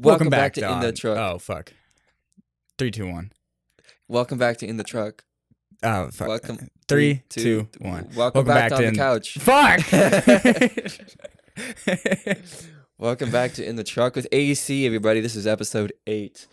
Welcome back to Don. In the Truck. Oh, fuck. 3, 2, 1. Welcome back to In the Truck. Oh, fuck. Welcome. 3, 2, 1. Welcome back to On the Couch. Fuck! Welcome back to In the Truck with AC, everybody. This is episode 8.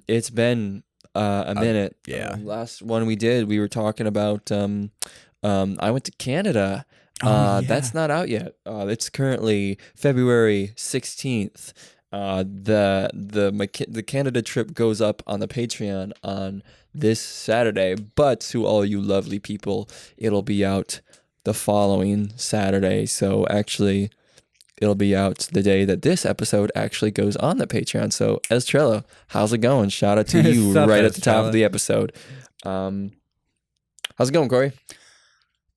It's been a minute. Yeah. Last one we did, we were talking about I went to Canada. Yeah. That's not out yet. It's currently February 16th. The Canada trip goes up on the Patreon on this Saturday, but to all you lovely people, it'll be out the following Saturday. So actually, it'll be out the day that this episode actually goes on the Patreon. So Estrella, how's it going? Shout out to you right at the top of the episode. How's it going, Corey?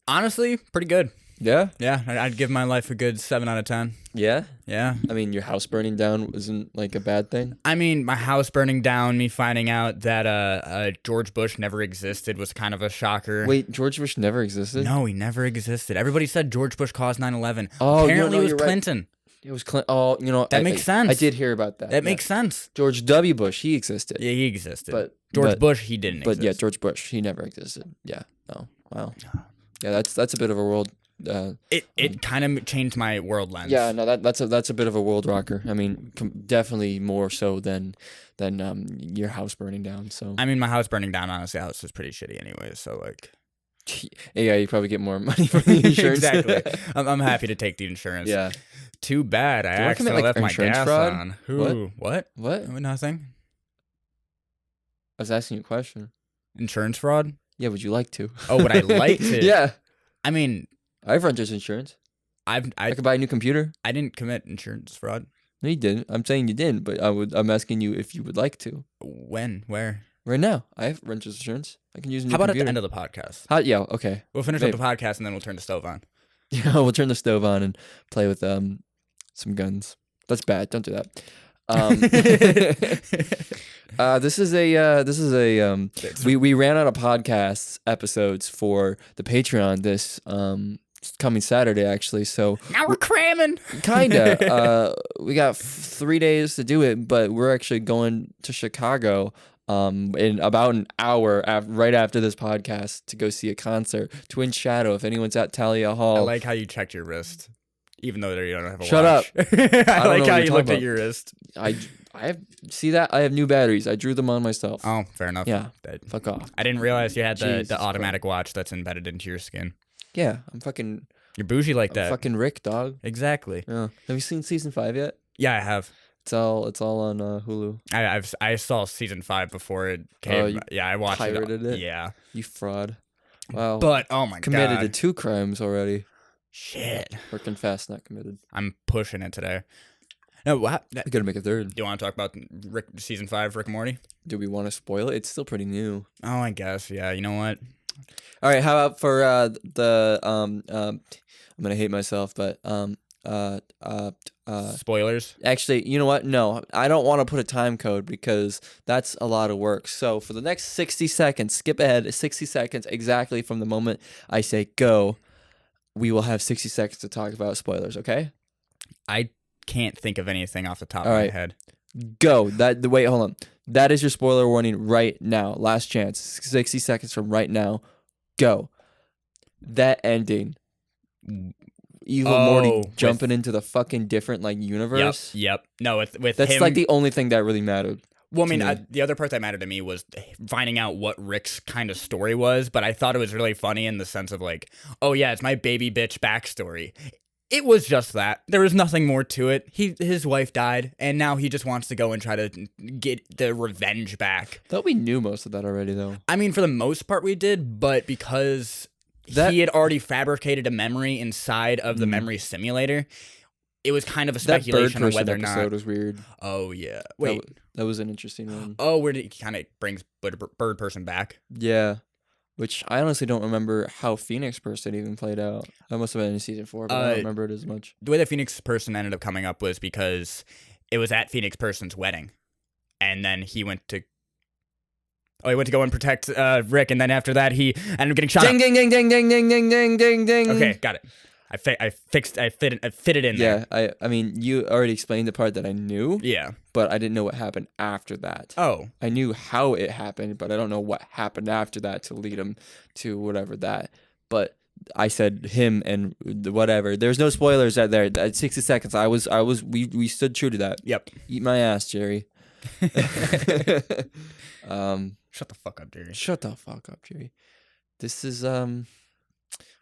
Honestly, pretty good. Yeah? Yeah, I'd give my life a good 7 out of 10. Yeah? Yeah. I mean, your house burning down isn't like a bad thing. I mean, my house burning down, me finding out that George Bush never existed was kind of a shocker. Wait, George Bush never existed? No, he never existed. Everybody said George Bush caused 9/11. Oh, apparently no, it was you're right. Clinton. It was Clinton. Oh, you know. That makes sense. I did hear about that. That makes sense. George W. Bush, he existed. Yeah, he existed. But George Bush, he didn't exist. But yeah, George Bush, he never existed. Yeah. Oh, wow. Yeah, that's a bit of a world. It kind of changed my world lens. Yeah, no, that's a bit of a world rocker. I mean, definitely more so than your house burning down. So I mean, my house burning down. Honestly, the house was pretty shitty anyway. So like, yeah, you probably get more money from the insurance. Exactly. I'm happy to take the insurance. Yeah. Too bad I Do you wanna commit, accidentally like, left my insurance gas fraud? on. Who? What? What? Nothing. I was asking you a question. Insurance fraud? Yeah, would you like to? Oh, would I like to? Yeah. I mean, I have renter's insurance. I could buy a new computer. I didn't commit insurance fraud. No, you didn't. I'm saying you didn't, but I'm asking you if you would like to. When? Where? Right now, I have renter's insurance. I can use a new How about computer. at the end of the podcast? Yeah, okay. We'll finish up the podcast and then we'll turn the stove on. Yeah, we'll turn the stove on and play with some guns. That's bad. Don't do that. We ran out of podcast episodes for the Patreon this coming Saturday actually. So now we're cramming. Kinda. We got 3 days to do it, but we're actually going to Chicago in about an hour right after this podcast to go see a concert. Twin Shadow. If anyone's at Talia Hall. I like how you checked your wrist. Even though you don't have a watch. Shut up. I like how you looked at your wrist. I see that I have new batteries. I drew them on myself. Oh, fair enough. Yeah. Fuck off. I didn't realize you had Jesus the automatic watch that's embedded into your skin. Yeah, I'm fucking. You're bougie like that. Fucking Rick, dog. Exactly. Yeah. Have you seen season 5 yet? Yeah, I have. It's all on Hulu. I saw season 5 before it came. Yeah, I watched pirated it. Yeah. You fraud. Wow. But oh my god. Committed to 2 crimes already. Shit. Or confessed, not committed. I'm pushing it today. No, what? I gotta make a 3rd. Do you want to talk about season 5, Rick and Morty? Do we want to spoil it? It's still pretty new. Oh, I guess. Yeah. You know what? All right. How about for I'm gonna hate myself, but spoilers. Actually, you know what? No, I don't want to put a time code because that's a lot of work. So for the next 60 seconds, skip ahead 60 seconds exactly from the moment I say go. We will have 60 seconds to talk about spoilers. Okay? I can't think of anything off the top of my head. Go. Wait, hold on. That is your spoiler warning right now. Last chance. 60 seconds from right now. Go. That ending. Evil Morty jumping into the fucking different universe. Yep. No, with that's him, like the only thing that really mattered. Well, I mean, the other part that mattered to me was finding out what Rick's kind of story was, but I thought it was really funny in the sense of like, oh yeah, it's my baby bitch backstory. It was just that. There was nothing more to it. His wife died, and now he just wants to go and try to get the revenge back. Thought we knew most of that already, though. I mean, for the most part we did, but because he had already fabricated a memory inside of the memory simulator, it was kind of a speculation on whether or not. That episode was weird. Oh yeah. Wait. That was an interesting one. Oh, where he kind of brings bird person back. Yeah. Which I honestly don't remember how Phoenix Person even played out. That must have been in season 4, but I don't remember it as much. The way that Phoenix Person ended up coming up was because it was at Phoenix Person's wedding. And then he went to go and protect Rick, and then after that he ended up getting shot. Ding, ding, ding, ding, ding, ding, ding, ding, ding, ding. Okay, got it. I fitted in there. Yeah, I mean, you already explained the part that I knew, Yeah. but I didn't know what happened after that. Oh. I knew how it happened, but I don't know what happened after that to lead him to whatever that. But I said him and whatever. There's no spoilers out there. At 60 seconds, we stood true to that. Yep. Eat my ass, Jerry. Shut the fuck up, Jerry. Shut the fuck up, Jerry. This is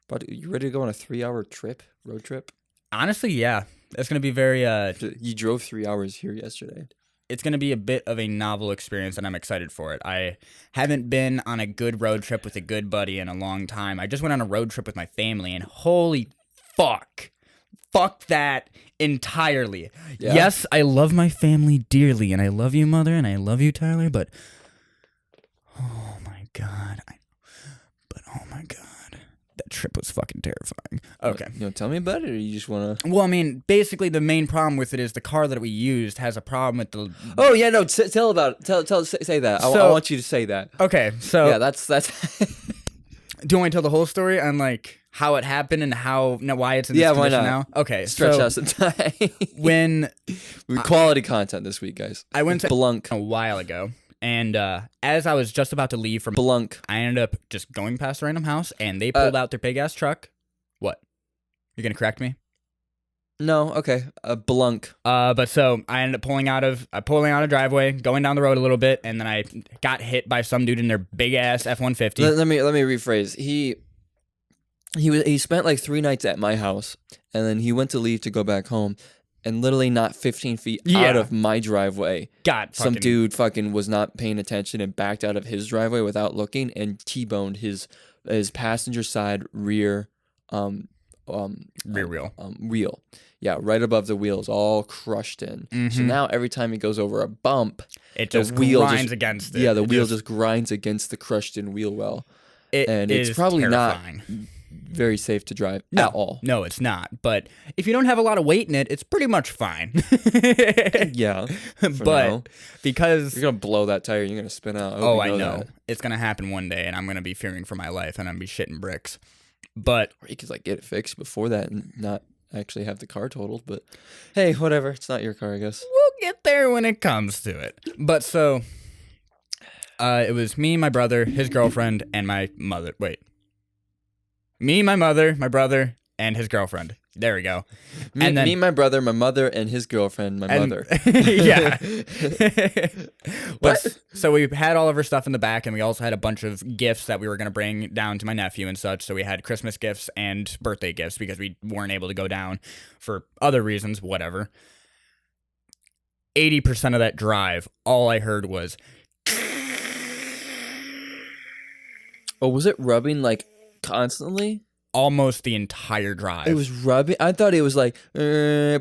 but you ready to go on a 3-hour road trip? Honestly, yeah. It's gonna be very You drove 3 hours here yesterday. it's gonna be a bit of a novel experience, and I'm excited for it. I haven't been on a good road trip with a good buddy in a long time. I just went on a road trip with my family, and holy fuck. Fuck that entirely. Yeah. Yes, I love my family dearly, and I love you, Mother, and I love you, Tyler, but oh my god. Oh my god. That trip was fucking terrifying. Okay. You know, tell me about it, or you just want to... Well, I mean, basically the main problem with it is the car that we used has a problem with the... Oh, yeah, no, tell about it. Say that. I want you to say that. Okay, so... Yeah, that's... Do you want me to tell the whole story on, like, how it happened and why it's in this condition now? Okay, Stretch so... out some time. when... Quality content this week, guys. I went to... Blunk. A while ago. And as I was just about to leave from... Blunk. I ended up just going past a random house, and they pulled out their big-ass truck. What? You're gonna correct me? No, okay. Blunk. But so I ended up pulling out of a driveway, going down the road a little bit, and then I got hit by some dude in their big-ass F-150. Let me rephrase. He spent like 3 nights at my house, and then he went to leave to go back home. And literally not 15 feet out of my driveway, some dude fucking was not paying attention and backed out of his driveway without looking and T-boned his passenger side rear wheel. Yeah, right above the wheels, all crushed in. Mm-hmm. So now every time he goes over a bump, it just grinds against it. Yeah, the wheel just grinds against the crushed in wheel well. And it's probably terrifying. Not very safe to drive at all. No, it's not. But if you don't have a lot of weight in it, it's pretty much fine. Yeah. But now. Because... You're going to blow that tire. You're going to spin out. I know. That. It's going to happen one day, and I'm going to be fearing for my life, and I'm going to be shitting bricks. But... Or you could like get it fixed before that and not actually have the car totaled. But hey, whatever. It's not your car, I guess. We'll get there when it comes to it. But so... it was me, my brother, his girlfriend, and my mother. Wait. Me, my mother, my brother, and his girlfriend. There we go. Me, my brother, my mother, and his girlfriend, my mother. Yeah. What? So we had all of our stuff in the back, and we also had a bunch of gifts that we were going to bring down to my nephew and such. So we had Christmas gifts and birthday gifts because we weren't able to go down for other reasons, whatever. 80% of that drive, all I heard was... Oh, was it rubbing like constantly? Almost the entire drive. It was rubbing. I thought it was like no,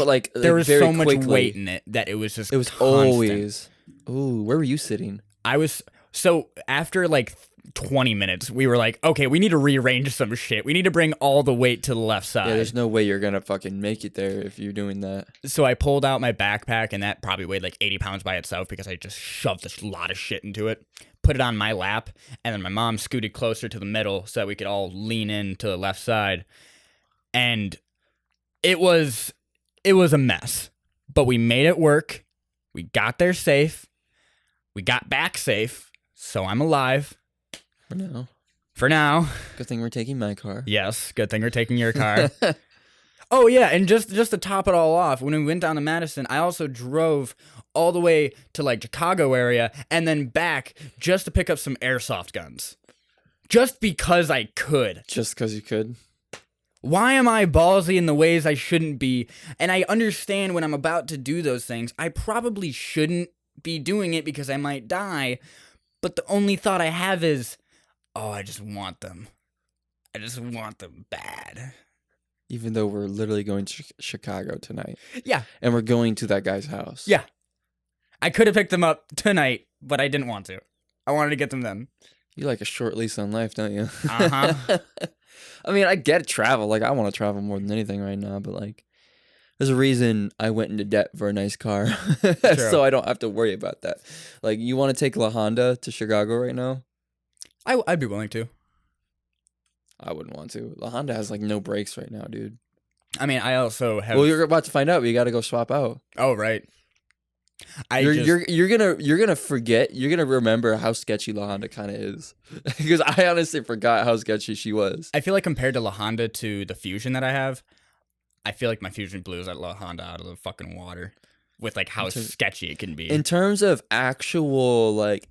like there was so much weight in it that it was just. It was constant. Always. Ooh, where were you sitting? I was so after like 20 minutes, we were like, okay, we need to rearrange some shit. We need to bring all the weight to the left side. Yeah, there's no way you're gonna fucking make it there if you're doing that. So I pulled out my backpack, and that probably weighed like 80 pounds by itself because I just shoved a lot of shit into it. Put it on my lap, and then my mom scooted closer to the middle so that we could all lean in to the left side. And it was a mess, but we made it work. We got there safe. We got back safe, so I'm alive. For now. Good thing we're taking my car. Yes, good thing we're taking your car. Oh, yeah, and just to top it all off, when we went down to Madison, I also drove all the way to, like, Chicago area and then back just to pick up some airsoft guns. Just because I could. Just because you could? Why am I ballsy in the ways I shouldn't be? And I understand when I'm about to do those things, I probably shouldn't be doing it because I might die, but the only thought I have is, oh, I just want them. I just want them bad. Even though we're literally going to Chicago tonight. Yeah. And we're going to that guy's house. Yeah. I could have picked them up tonight, but I didn't want to. I wanted to get them then. You like a short lease on life, don't you? Uh-huh. I mean, I get travel. Like, I want to travel more than anything right now, but, like, there's a reason I went into debt for a nice car. So I don't have to worry about that. Like, you want to take La Honda to Chicago right now? I'd be willing to. I wouldn't want to. The Honda has like no brakes right now, dude. I mean, I also have. Well, you're about to find out. You got to go swap out. Oh, right. You're gonna forget. You're gonna remember how sketchy La Honda kind of is, because I honestly forgot how sketchy she was. I feel like compared to La Honda to the Fusion that I have, I feel like my Fusion blew that La Honda out of the fucking water with like how sketchy it can be. In terms of actual like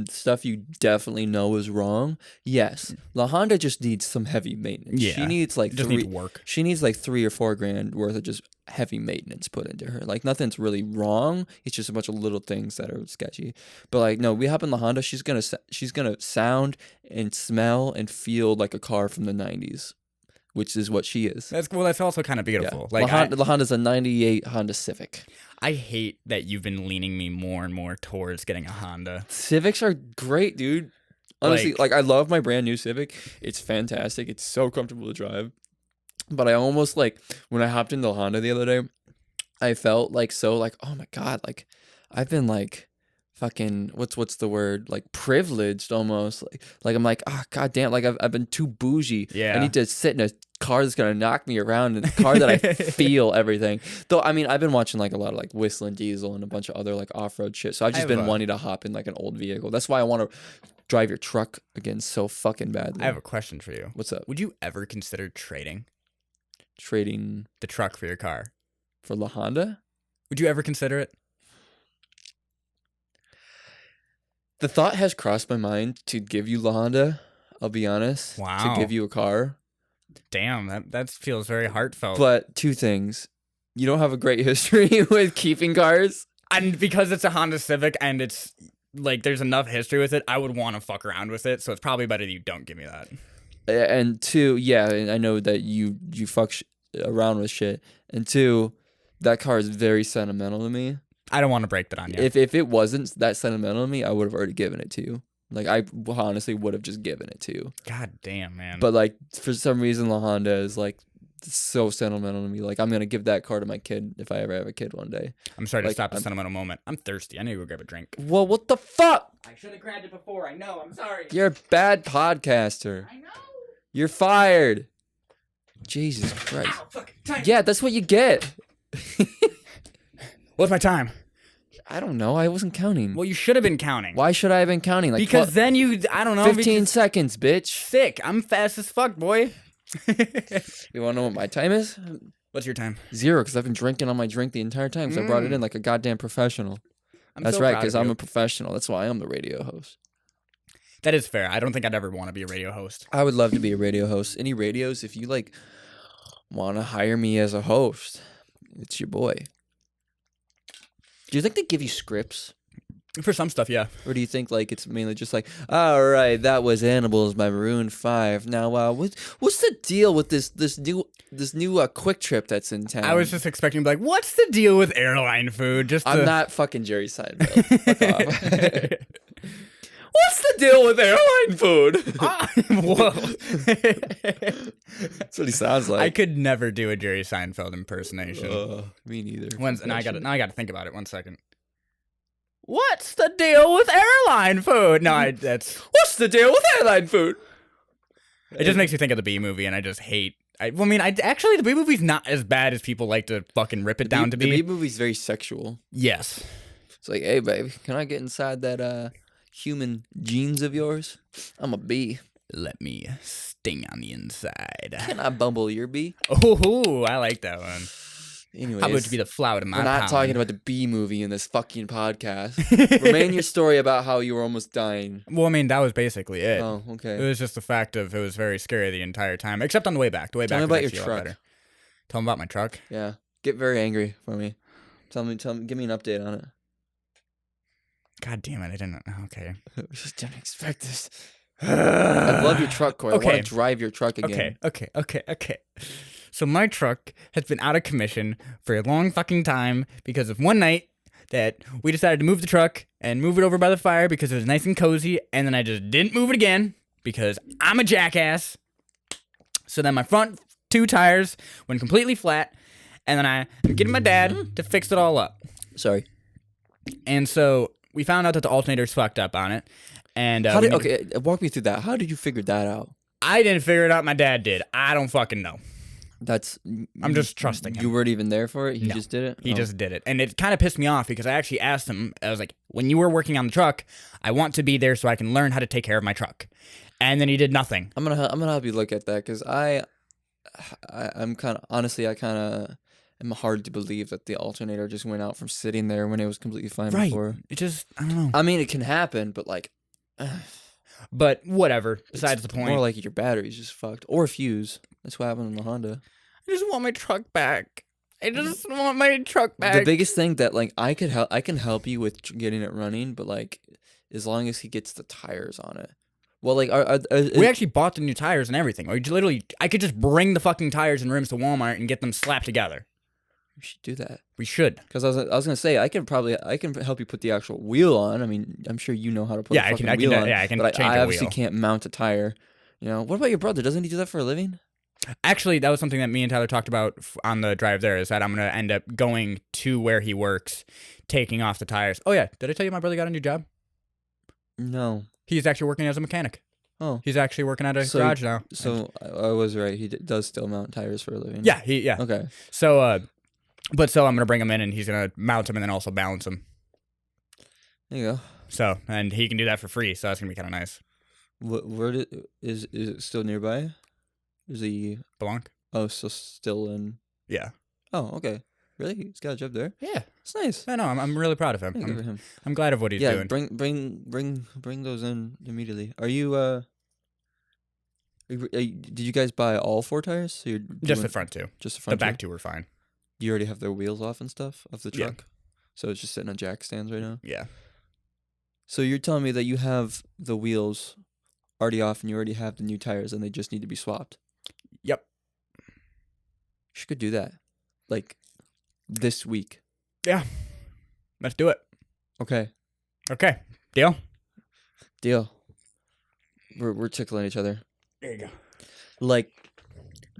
stuff you definitely know is wrong, yes, La Honda just needs some heavy maintenance. Yeah, she needs like needs work. She needs like $3 or $4 grand worth of just heavy maintenance put into her. Like nothing's really wrong. It's just a bunch of little things that are sketchy. But like no, we hop in La Honda. She's gonna sound and smell and feel like a car from the '90s, which is what she is. That's also kind of beautiful. Yeah. Like La Honda's a '98 Honda Civic. I hate that you've been leaning me more and more towards getting a Honda. Civics are great, dude. Honestly, like I love my brand new Civic. It's fantastic. It's so comfortable to drive. But I almost like when I hopped into the Honda the other day, I felt like oh my God, like I've been like fucking what's the word, like privileged almost, like I'm like God damn, like I've been too bougie. Yeah, I need to sit in a car that's gonna knock me around, in a car that I feel everything. Though I mean I've been watching like a lot of like Whistling Diesel and a bunch of other like off-road shit, so I've just been wanting to hop in like an old vehicle. That's why I want to drive your truck again so fucking badly. I have a question for you. What's up? Would you ever consider trading the truck for your car for La Honda? Would you ever consider it? The thought has crossed my mind to give you La Honda, I'll be honest. Wow. To give you a car. Damn, that feels very heartfelt. But two things. You don't have a great history with keeping cars. And because it's a Honda Civic and it's like there's enough history with it, I would want to fuck around with it. So it's probably better that you don't give me that. And two, yeah, and I know that you fuck around with shit. And two, that car is very sentimental to me. I don't want to break that on you. If it wasn't that sentimental to me, I would have already given it to you. Like I honestly would have just given it to you. God damn, man. But like for some reason, La Honda is like so sentimental to me. Like I'm gonna give that car to my kid if I ever have a kid one day. I'm sorry to stop the sentimental moment. I'm thirsty. I need to go grab a drink. Well, what the fuck? I should have grabbed it before. I know. I'm sorry. You're a bad podcaster. I know. You're fired. Jesus Christ. Ow, fuck. Time. Yeah, that's what you get. What's my time? I don't know. I wasn't counting. Well, you should have been counting. Why should I have been counting? Like because then I don't know. 15 seconds, bitch. Sick. I'm fast as fuck, boy. You want to know what my time is? What's your time? 0, because I've been drinking on my drink the entire time because I brought it in like a goddamn professional. That's so right, proud because of I'm you. a professional. That's why I'm the radio host. That is fair. I don't think I'd ever want to be a radio host. I would love to be a radio host. Any radios, if you like want to hire me as a host, it's your boy. Do you think they give you scripts? For some stuff, yeah. Or do you think like it's mainly just like, all right, that was Animals by Maroon 5. Now, what's the deal with this new Quick Trip that's in town? I was just expecting to be like, what's the deal with airline food? I'm not fucking Jerry Seinfeld. Fuck off. What's the deal with airline food? Whoa. That's what he sounds like. I could never do a Jerry Seinfeld impersonation. Me neither. Now I got to think about it. 1 second. What's the deal with airline food? No, What's the deal with airline food? It just makes me think of the B movie, and I just hate. Actually, the B movie's not as bad as people like to fucking rip it down to be. The B movie's very sexual. Yes. It's like, hey, baby, can I get inside that human genes of yours? I'm a bee. Let me sting on the inside. Can I bumble your bee? Oh, I like that one. Anyways, how about you be the flower to my We're not pollen? talking about the bee movie in this fucking podcast. Remain your story about how you were almost dying. Well, I mean, that was basically it. Oh, okay. It was just the fact of it was very scary the entire time, except on the way back. The way Tell back me was about your actually a lot truck. better. Tell me about my truck. Yeah. Get very angry for me. Tell me, give me an update on it. God damn it, I didn't. Okay. I just didn't expect this. I love your truck, Corey. Okay. I want to drive your truck again. Okay. So my truck has been out of commission for a long fucking time because of one night that we decided to move the truck and move it over by the fire because it was nice and cozy, and then I just didn't move it again because I'm a jackass. So then my front 2 tires went completely flat, and then I'm getting my dad to fix it all up. Sorry. And so we found out that the alternator's fucked up on it. And Okay, walk me through that. How did you figure that out? I didn't figure it out. My dad did. I don't fucking know. I'm just trusting him. You weren't even there for it? He No. just did it? He just did it. And it kind of pissed me off because I actually asked him, I was like, when you were working on the truck, I want to be there so I can learn how to take care of my truck. And then he did nothing. I'm gonna help you look at that because I'm kind of honestly I kind of am hard to believe that the alternator just went out from sitting there when it was completely fine before. It just, I don't know. I mean, it can happen, but like, But whatever. Besides the point. more like your battery's just fucked or a fuse. That's what happened in the Honda. I just want my truck back. I just want my truck back. The biggest thing that like I can help you with getting it running, but like as long as he gets the tires on it. Well, like we actually bought the new tires and everything. I could just bring the fucking tires and rims to Walmart and get them slapped together. we should do that. We should. Because I was gonna say I can help you put the actual wheel on. I mean, I'm sure you know how to put Yeah, the I can. fucking wheel on. Yeah, I can But change I a obviously wheel. can't mount a tire. You know, what about your brother? Doesn't he do that for a living? Actually, that was something that me and Tyler talked about on the drive there. Is that I'm gonna end up going to where he works, taking off the tires. Oh yeah, did I tell you my brother got a new job? No. He's actually working as a mechanic. Oh. He's actually working at a garage now. So I was right. He does still mount tires for a living. Yeah, Okay. So, I'm gonna bring him in, and he's gonna mount him, and then also balance him. There you go. So, and he can do that for free. So that's gonna be kind of nice. Is it still nearby? Is he? Blanc? Oh, so still in. Yeah. Oh, okay. Really? He's got a job there. Yeah. It's nice. I know. I'm really proud of him. Yeah, good for him. I'm glad of what he's Yeah, doing. bring those in immediately. Are you did you guys buy all 4 tires? So you're Just the doing front two. just the The front back two? two were fine. You already have the wheels off and stuff of the Yeah. truck. So it's just sitting on jack stands right now. Yeah. So you're telling me that you have the wheels already off and you already have the new tires and they just need to be swapped. Yep. You should do that. Like this week. Yeah. Let's do it. Okay. Okay. Deal? Deal. We're tickling each other. There you go. Like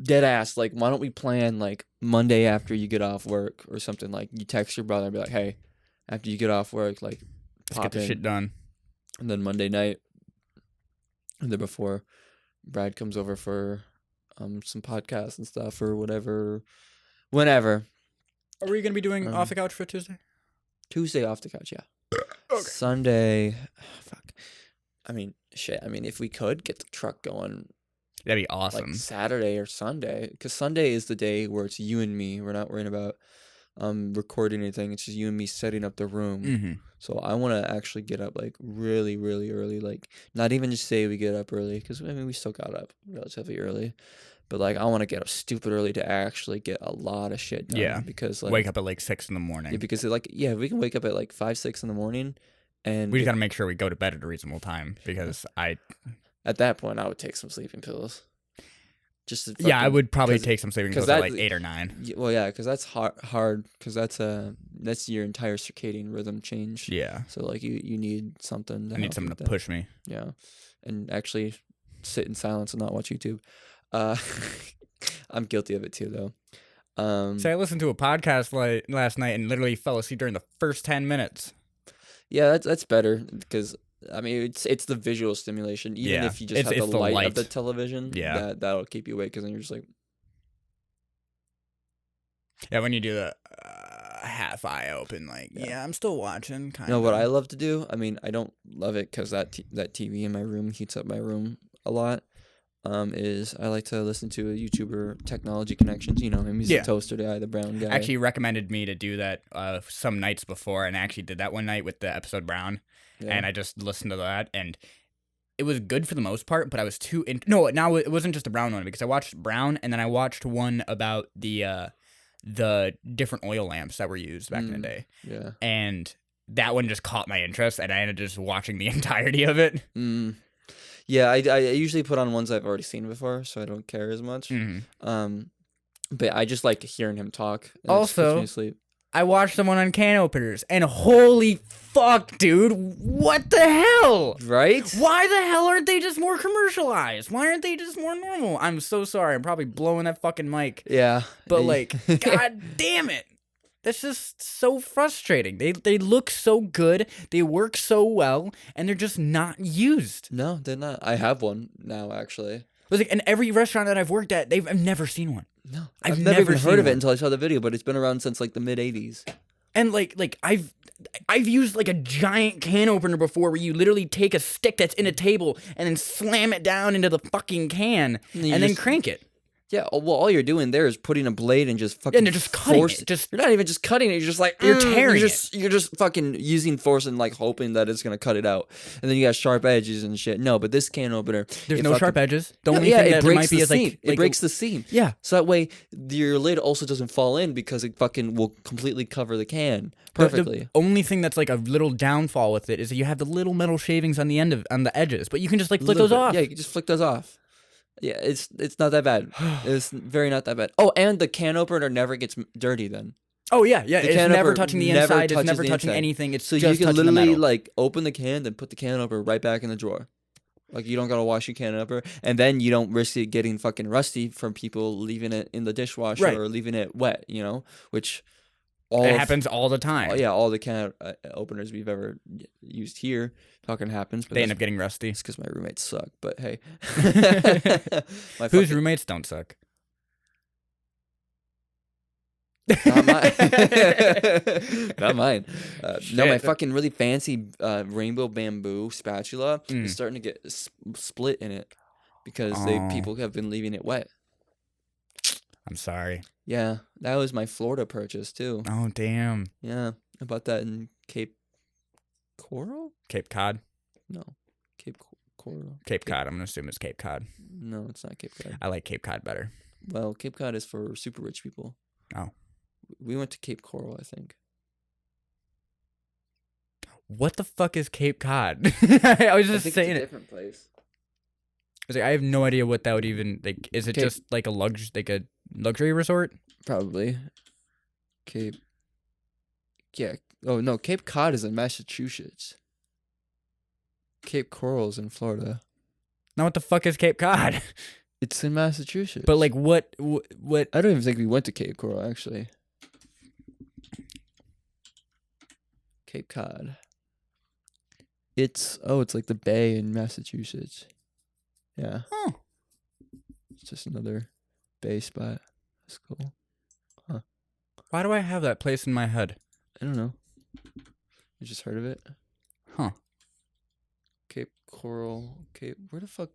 dead ass, like why don't we plan like Monday after you get off work or something, like you text your brother and be like, hey, after you get off work, like Let's pop get this in. shit done. And then Monday night, and then before Brad comes over for some podcasts and stuff or whatever, whenever. Are we going to be doing Um, off the couch for Tuesday? Tuesday off the couch, yeah. Okay. Sunday, fuck. I mean, shit. I mean, if we could get the truck going That'd be awesome. like Saturday or Sunday, because Sunday is the day where it's you and me. We're not worrying about recording anything. It's just you and me setting up the room. Mm-hmm. So I want to actually get up like really, really early. Like not even just say we get up early, because I mean we still got up relatively early, but like I want to get up stupid early to actually get a lot of shit done. Yeah. Because like Wake up at like 6 in the morning. yeah, because like yeah, we can wake up at like 5, 6 in the morning, and We just got to make sure we go to bed at a reasonable time because at that point I would take some sleeping pills. Just to I fucking- would probably 'cause- take some sleeping 'cause pills at that- like 8 or 9. Well, yeah, because that's hard because that's your entire circadian rhythm change. Yeah. So like you need something. To I need help someone with to that. push me. Yeah, and actually sit in silence and not watch YouTube. I'm guilty of it too, though. So I listened to a podcast last night and literally fell asleep during the first 10 minutes. Yeah, that's better because I mean it's the visual stimulation. Even Yeah, if you just it's have the the light light. of the television, Yeah. that'll keep you awake because then you're just like. Yeah, when you do the half eye open, like, yeah, I'm still watching. Kind You know of. what I love to do? I mean, I don't love it because that TV in my room heats up my room a lot. Is I like to listen to a YouTuber, Technology Connections. You know him. He's Yeah. the toaster guy, the brown guy. Actually recommended me to do that some nights before, and I actually did that one night with the episode Brown, Yeah. and I just listened to that, and it was good for the most part, but I was too no, now it wasn't just the Brown one because I watched Brown, and then I watched one about the different oil lamps that were used back in the day, Yeah. and that one just caught my interest, and I ended up just watching the entirety of it. Yeah, I usually put on ones I've already seen before, so I don't care as much. Mm-hmm. But I just like hearing him talk. And it just puts Also- me to sleep. I watched someone on can openers, and holy fuck, dude, what the hell? Right? Why the hell aren't they just more commercialized? Why aren't they just more normal? I'm so sorry. I'm probably blowing that fucking mic. Yeah. But like, god damn it. That's just so frustrating. They look so good, they work so well, and they're just not used. No, they're not. I have one now, actually. was like, and every restaurant that I've worked at, I've never seen one. No, I've never even seen heard of it one. until I saw the video. But it's been around since like the mid '80s. And like I've used like a giant can opener before, where you literally take a stick that's in a table and then slam it down into the fucking can and then crank it. Yeah, well, all you're doing there is putting a blade and just fucking And they're just cutting force it. You're not even just cutting it. You're just like You're tearing You're just fucking using force and like hoping that it's gonna cut it out. And then you got sharp edges and shit. No, but this can opener, There's no sharp edges. The only yeah, thing it that there breaks might be the is seam. like It breaks the seam. Yeah. So that way your lid also doesn't fall in because it fucking will completely cover the can perfectly. The only thing that's like a little downfall with it is that you have the little metal shavings on the edges, but you can just like flick those off. Yeah, you can just flick those off. Yeah, it's not that bad. It's very not that bad. Oh, and the can opener never gets dirty then. Oh yeah. The It's can never opener touching the never inside. It's touches never the touching inside. anything. It's So you just can touching the literally metal. like open the can, then put the can opener right back in the drawer. Like you don't gotta wash your can opener, and then you don't risk it getting fucking rusty from people leaving it in the dishwasher Right. or leaving it wet. Which It happens all the time. yeah, all the can openers we've ever used here fucking happens. But They end up getting rusty. it's because my roommates suck. But hey, my Whose fucking- roommates don't suck? Not mine. Not mine. No, my Shit. fucking really fancy rainbow bamboo spatula Mm. is starting to get split in it because Oh. people have been leaving it wet. I'm sorry. Yeah, that was my Florida purchase too. Oh damn. Yeah, I bought that in Cape Coral. Cape Cod. No, Cape Coral. Cape Cod. I'm gonna assume it's Cape Cod. No, it's not Cape Cod. I like Cape Cod better. Well, Cape Cod is for super rich people. Oh. We went to Cape Coral, I think. What the fuck is Cape Cod? I was just saying it. different place. I was like, I have no idea what that would even like. Is it Cape- just like a luxury resort? Probably. Cape. Yeah. Oh no, Cape Cod is in Massachusetts. Cape Coral is in Florida. Now what the fuck is Cape Cod? It's in Massachusetts. But like what? I don't even think we went to Cape Coral actually. Cape Cod. It's like the bay in Massachusetts. Yeah. Oh. It's just another bay spot. That's cool. Why do I have that place in my head? I don't know. You just heard of it? Huh. Cape Coral. Where the fuck?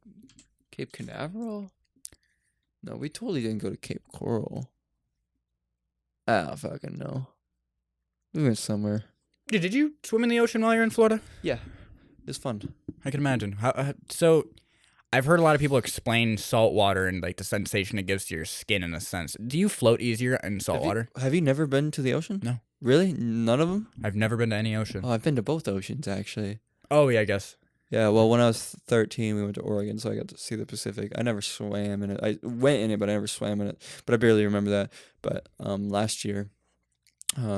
Cape Canaveral? No, we totally didn't go to Cape Coral. I don't fucking know. We went somewhere. Did you swim in the ocean while you're in Florida? Yeah. It was fun. I can imagine. So, I've heard a lot of people explain salt water and like the sensation it gives to your skin in a sense. Do you float easier in salt water? Have you never been to the ocean? No. Really? None of them? I've never been to any ocean. Oh, I've been to both oceans, actually. Oh yeah, I guess. Yeah, well, when I was 13, we went to Oregon, so I got to see the Pacific. I never swam in it. I went in it, but I never swam in it. But I barely remember that. But last year,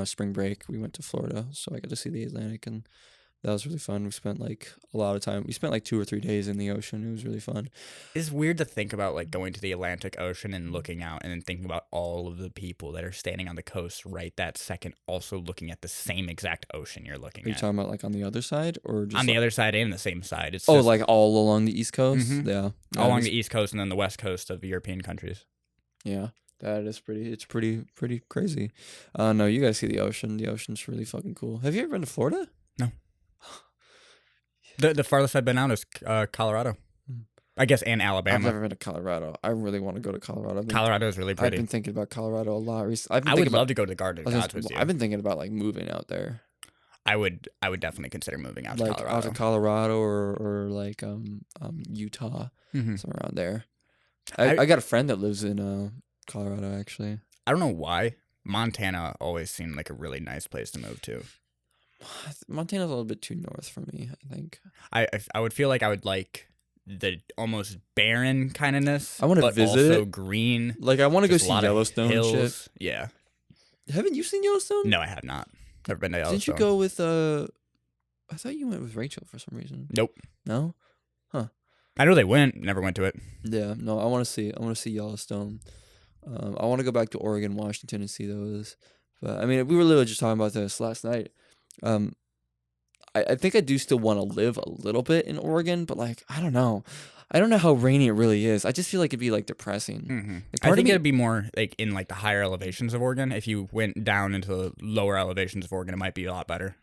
spring break, we went to Florida, so I got to see the Atlantic, and that was really fun. We spent like a lot of time. We spent like 2 or 3 days in the ocean. It was really fun. It's weird to think about like going to the Atlantic Ocean and looking out and then thinking about all of the people that are standing on the coast right that second, also looking at the same exact ocean you're looking Are you at. talking about like on the other side or just On the like, other side and the same side. It's oh, just like all along the East Coast? Mhm. Yeah. all along the East Coast and then the West Coast of European countries. Yeah. That is pretty crazy. No, you guys see the ocean. The ocean's really fucking cool. Have you ever been to Florida? The farthest I've been out is Colorado. I guess, and I've Alabama. never been to Colorado. I really want to go to Colorado. Colorado is really I've pretty. been thinking about Colorado a lot recently. I would love to go to the Garden of Gods with you. I've been thinking about like moving out there, I would definitely consider moving out to like Colorado. out to Colorado or like Utah, Mhm. somewhere around there. I- I got a friend that lives in Colorado actually. I don't know why. Montana always seemed like a really nice place to move to. Montana's a little bit too north for me, I think. I would feel like I would like the almost barren kindness. I wanna but visit also it. green. Like I want to go Just a see lot of Yellowstone and shit. hills. Yeah. Haven't you seen Yellowstone? No, I have not. Never been to Yellowstone. Didn't you go with I thought you went with Rachel for some reason. Nope. No? I know they went. Never went to it. Yeah, no, I want to see Yellowstone. I want to go back to Oregon, Washington, and see those. But I mean, we were literally just talking about this last night. I think I do still want to live a little bit in Oregon, but like I don't know. I don't know how rainy it really is. I just feel like it'd be like depressing. Like, I part of think me, it'd be more like in like the higher elevations of Oregon. If you went down into the lower elevations of Oregon, it might be a lot better.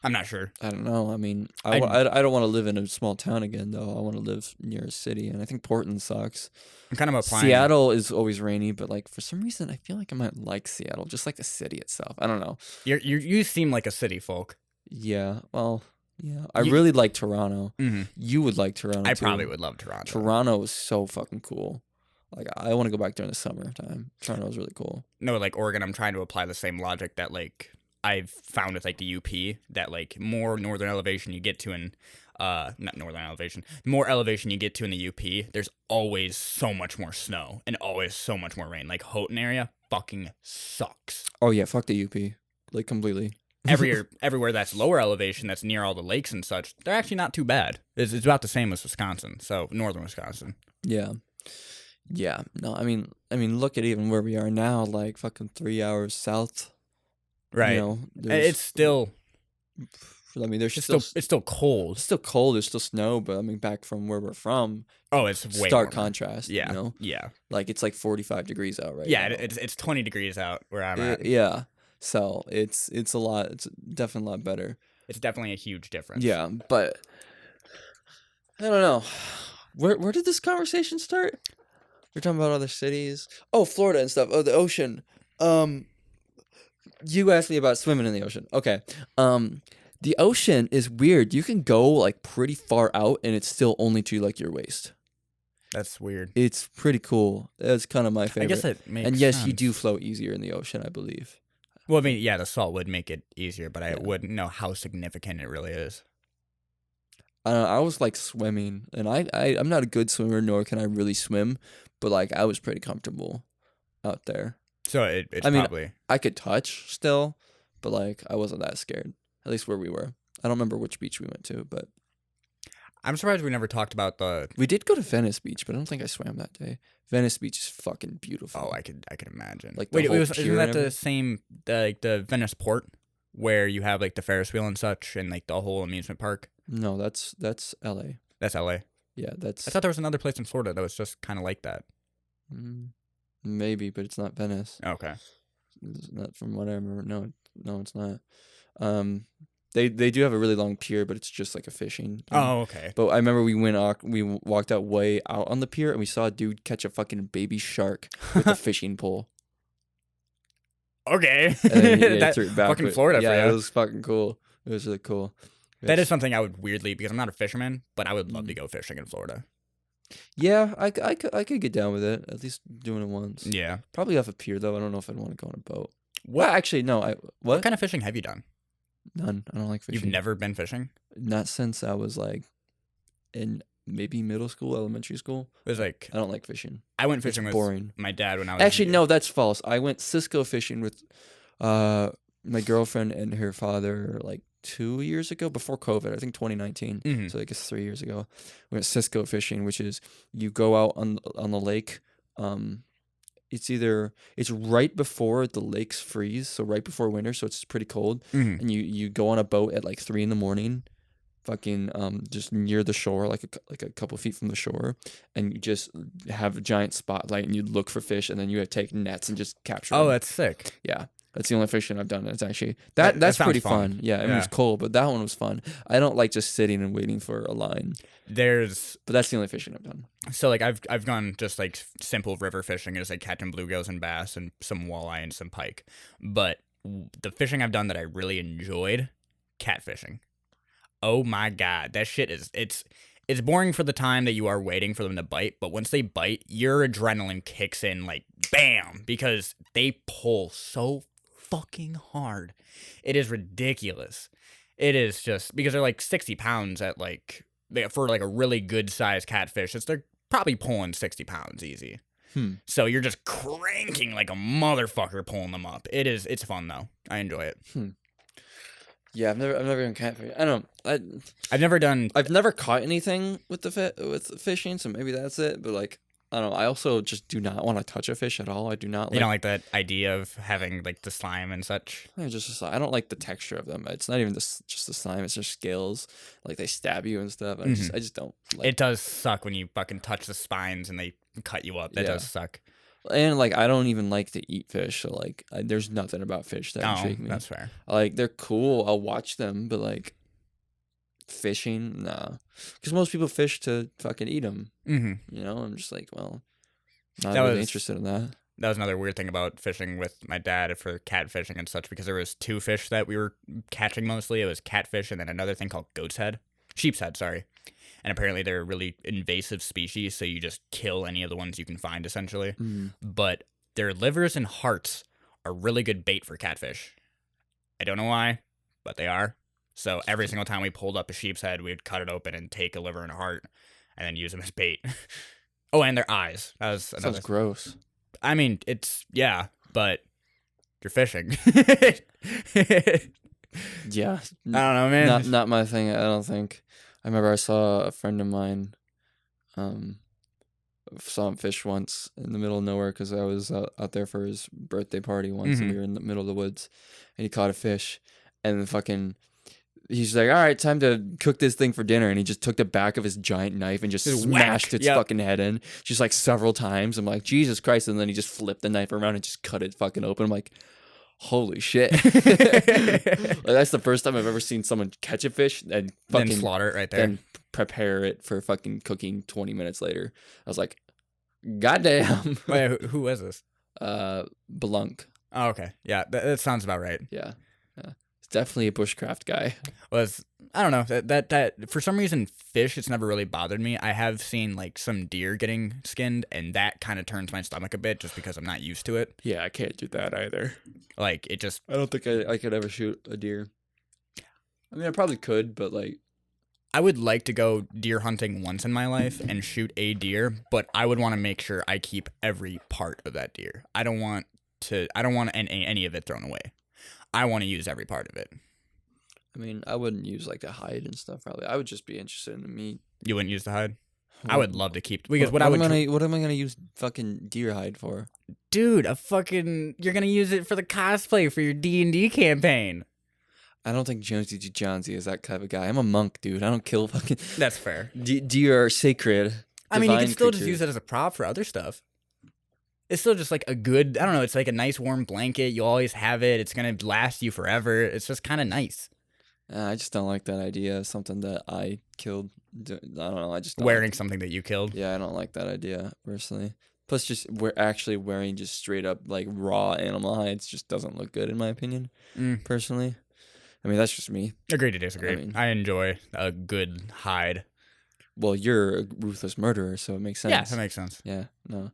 I'm not sure. I don't know. I mean, I I don't want to live in a small town again, though. I want to live near a city, and I think Portland sucks. I'm kind of applying. Seattle is always rainy, but like for some reason, I feel like I might like Seattle, just like the city itself. I don't know. You seem like a city folk. Yeah, well, yeah. I You- really like Toronto. Mm-hmm. You would like Toronto. I too. probably would love Toronto. Toronto is so fucking cool. Like I want to go back during the summertime. Toronto is really cool. No, like Oregon, I'm trying to apply the same logic that like I've found with like the UP, that like more northern elevation you get to in not northern elevation, more elevation you get to in the UP, there's always so much more snow and always so much more rain. Like Houghton area fucking sucks. Oh yeah, fuck the UP, like completely. Everywhere that's lower elevation, that's near all the lakes and such, they're actually not too bad. It's about the same as Wisconsin, so northern Wisconsin. Yeah. Yeah. No, I mean, look at even where we are now, like fucking 3 hours south. Right. You know, It's still I mean, there's it's still still cold. it's still cold. There's still snow, but I mean, back from where we're from, Oh, it's way stark warmer. contrast. Yeah. You know, Yeah. like it's like 45 degrees out right Yeah, now. it's 20 degrees out where I'm at. Yeah. So it's a lot. It's definitely a lot better. It's definitely a huge difference. Yeah, but I don't know. Where did this conversation start? We're talking about other cities. Oh, Florida and stuff. Oh, the ocean. You asked me about swimming in the ocean. Okay. The ocean is weird. You can go like pretty far out and it's still only to like your waist. That's weird. It's pretty cool. That's kind of my favorite. I guess it makes And yes, sense. you do float easier in the ocean, I believe. Well, I mean, yeah, the salt would make it easier, but I Yeah. wouldn't know how significant it really is. I was like swimming, and I'm not a good swimmer, nor can I really swim, but like I was pretty comfortable out there. So it's I mean, probably I could touch still, but like I wasn't that scared. At least where we were. I don't remember which beach we went to, but I'm surprised we never talked about the. we did go to Venice Beach, but I don't think I swam that day. Venice Beach is fucking beautiful. Oh, I could imagine. Like, the wait, whole isn't pier that and the everything? same like the Venice Port where you have like the Ferris wheel and such and like the whole amusement park? No, that's LA. That's LA. Yeah, that's I thought there was another place in Florida that was just kind of like that. Maybe, but it's not Venice. Okay. It's not from what I remember. No, it's not. They do have a really long pier, but it's just like a fishing thing. Oh, okay. But I remember we walked out way out on the pier and we saw a dude catch a fucking baby shark with a fishing pole. Okay. And then he That- threw it back. fucking But Florida yeah, for it ya. was fucking cool. It was really cool. That is something I would weirdly, because I'm not a fisherman, but I would love to go fishing in Florida. Yeah, I could get down with it. At least doing it once. Yeah. Probably off a pier though. I don't know if I'd want to go on a boat. What Well, actually, no. what What? kind of fishing have you done? None. I don't like fishing. You've never been fishing? Not since I was like in maybe middle school, elementary school. It was like I don't like fishing. I went It's fishing with boring. my dad when I was Actually, no, that's false. I went Cisco fishing with my girlfriend and her father like 2 years ago before COVID. I think 2019. Mhm. So I guess 3 years ago. We went Cisco fishing, which is you go out on the lake. It's right before the lakes freeze, so right before winter, so it's pretty cold. Mhm. And you go on a boat at like 3 a.m, fucking just near the shore, like a couple feet from the shore, and you just have a giant spotlight and you look for fish, and then you take nets and just capture Oh, them. that's sick. Yeah, that's the only fishing I've done. It's actually That that's sounds pretty fun. fun. Yeah, I mean Yeah. it's cold, but that one was fun. I don't like just sitting and waiting for a line, There's but that's the only fishing I've done. so like I've gone just like simple river fishing, is like catching bluegills and bass and some walleye and some pike. But the fishing I've done that I really enjoyed, catfishing. Oh my god, that shit is it's boring for the time that you are waiting for them to bite, but once they bite, your adrenaline kicks in like bam, because they pull so fucking hard. It is ridiculous. It is just because they're like 60 pounds at like for like a really good sized catfish. They're probably pulling 60 pounds easy. So you're just cranking like a motherfucker pulling them up. It's fun though. I enjoy it. Yeah, I've never done catfish. I don't know. I've never done. I've never caught anything with with fishing, so maybe that's it. But like, I don't know. I also just do not want to touch a fish at all. I do not You don't like. like that idea of having like the slime and such? I don't like the texture of them. It's not even just the slime. It's their scales. Like they stab you and stuff. I just don't like. It does suck when you fucking touch the spines and they cut you up. That Yeah. does suck. And like I don't even like to eat fish. So like there's nothing about fish that intrigue me. That's fair. Like they're cool. I'll watch them, but like fishing, nah. Because most people fish to fucking eat them. Mm-hmm. You know, I'm just like, well, not That really was- interested in that. That was another weird thing about fishing with my dad for catfishing and such, because there was two fish that we were catching mostly. It was catfish and then another thing called sheep's head, sorry. And apparently they're a really invasive species, so you just kill any of the ones you can find, essentially. But their livers and hearts are really good bait for catfish. I don't know why, but they are. So every single time we pulled up a sheep's head, we'd cut it open and take a liver and a heart and then use them as bait. Oh, and their eyes. That was another. Sounds gross. I mean, yeah, but you're fishing. Yeah. I don't know, man. Not my thing, I don't think. I remember I saw a friend of mine saw him fish once in the middle of nowhere because I was out there for his birthday party once and we were in the middle of the woods and he caught a fish and then fucking he's like, all right, time to cook this thing for dinner, and he just took the back of his giant knife and just smashed its fucking head in just like several times. I'm like, Jesus Christ. And then he just flipped the knife around and just cut it fucking open. I'm like, holy shit. Like, that's the first time I've ever seen someone catch a fish and fucking then slaughter it right there. Then prepare it for fucking cooking 20 minutes later. I was like, goddamn. Wait, who was this? Belunk. Oh, okay. Yeah, that sounds about right. Yeah. It's definitely a bushcraft guy. I don't know, that for some reason fish, it's never really bothered me. I have seen like some deer getting skinned, and that kind of turns my stomach a bit just because I'm not used to it. Yeah, I can't do that either. Like it just I don't think I could ever shoot a deer. I mean, I probably could, but like I would like to go deer hunting once in my life and shoot a deer, but I would want to make sure I keep every part of that deer. I don't want any of it thrown away. I want to use every part of it. I mean, I wouldn't use like the hide and stuff. Probably, I would just be interested in the meat. You wouldn't use the hide? I would love to keep, because what am I gonna use fucking deer hide for? Dude, you're gonna use it for the cosplay for your D&D campaign. I don't think Jonesy G. Johnsy is that kind of a guy. I'm a monk, dude. I don't kill fucking. That's fair. Deer are sacred. I mean, you can still creatures. just use it as a prop for other stuff. It's still just like a good, I don't know, it's like a nice warm blanket. You always have it. It's going to last you forever. It's just kind of nice. I just don't like that idea of something that I killed. I don't know. I just don't Wearing something that you killed. Yeah, I don't like that idea personally. Plus, just we're actually wearing just straight up like raw animal hides just doesn't look good in my opinion. Personally, I mean that's just me. Agree to disagree. I mean- I enjoy a good hide. Well, you're a ruthless murderer, so it makes sense. Yeah, that makes sense. Yeah, no.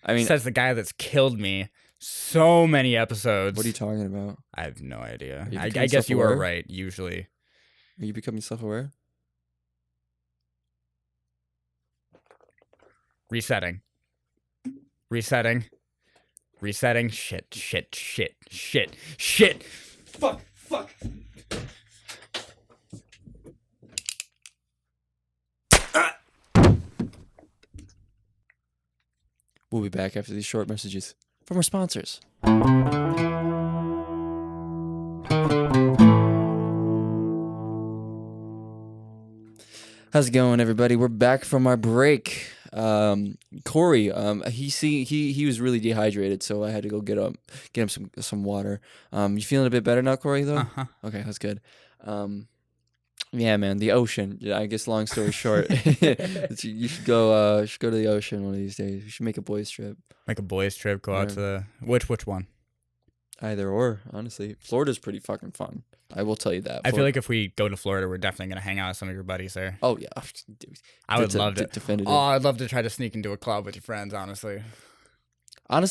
I mean, Says the guy that's killed me so many episodes. what are you talking about? I have no idea. you I becoming guess you are self-aware? right, usually. Are you becoming self-aware? Resetting. Shit. Fuck. We'll be back after these short messages from our sponsors. How's it going, everybody? We're back from our break. Corey, he was really dehydrated, so I had to go get him some water. You feeling a bit better now, Corey? Though. Okay, that's good. Yeah, man, the ocean. I guess long story short, you should go to the ocean one of these days. You should make a boys trip. Make a boys trip. Go out to the which one? Either or, honestly, Florida's pretty fucking fun. I will tell you that. I feel like if we go to Florida, we're definitely gonna hang out with some of your buddies there. Oh yeah, I would love to. Definitive. Oh, I'd love to try to sneak into a club with your friends. Honestly,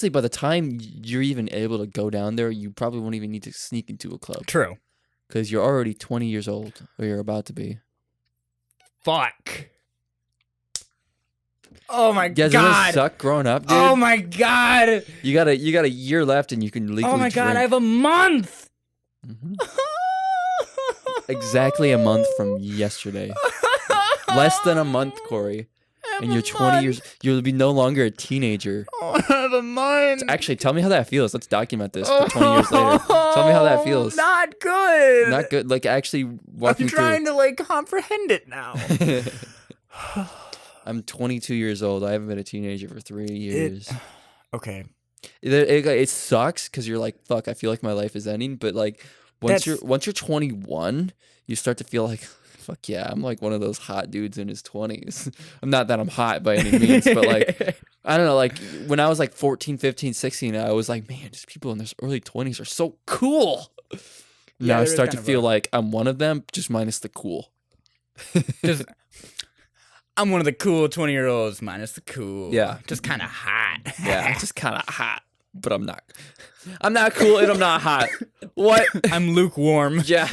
by the time you're even able to go down there, you probably won't even need to sneak into a club. True. Because you're already 20 years old, or you're about to be. Fuck. Oh my Doesn't god. it suck growing up, dude? Oh my god. You got a year left, and you can legally. Oh my god, drink. I have a month. Mm-hmm. Exactly a month from yesterday. Less than a month, Corey. And you're 20 years. You'll be no longer a teenager. Oh, I have a month. Actually, tell me how that feels. Let's document this for 20 years later. Tell me how that feels. Not good. Not good. Like, actually walking I'm trying to like comprehend it now. I'm 22 years old. I haven't been a teenager for 3 years. Okay. It sucks because you're like, fuck, I feel like my life is ending. But like, once you're 21, you start to feel like, fuck yeah, I'm like one of those hot dudes in his 20s. I'm not that I'm hot by any means, but like, I don't know, like when I was like 14, 15, 16, I was like, man, these people in their early 20s are so cool. Now I start to feel like I'm one of them, just minus the cool. I'm one of the cool 20-year-olds minus the cool. Yeah. Just kind of hot. Yeah, I'm just kind of hot, but I'm not. I'm not cool and I'm not hot. What? I'm lukewarm. Yeah.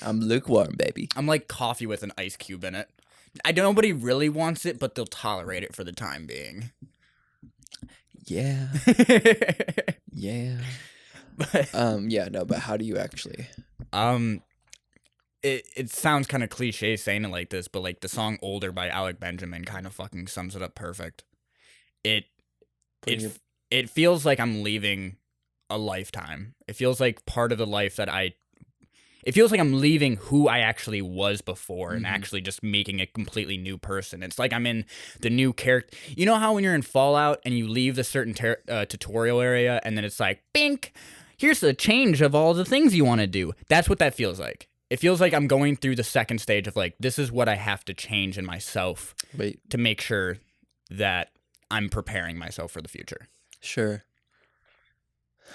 I'm lukewarm, baby. I'm like coffee with an ice cube in it. Nobody really wants it, but they'll tolerate it for the time being. Yeah. Yeah. But how do you actually? It sounds kind of cliche saying it like this, but like the song "Older" by Alec Benjamin kind of fucking sums it up perfect. It feels like I'm leaving a lifetime. It feels like part of the life that it feels like I'm leaving who I actually was before and actually just making a completely new person. It's like I'm in the new character. You know how when you're in Fallout and you leave the certain tutorial area and then it's like, bink, here's the change of all the things you want to do. That's what that feels like. It feels like I'm going through the second stage of like, this is what I have to change in myself to make sure that I'm preparing myself for the future. Sure.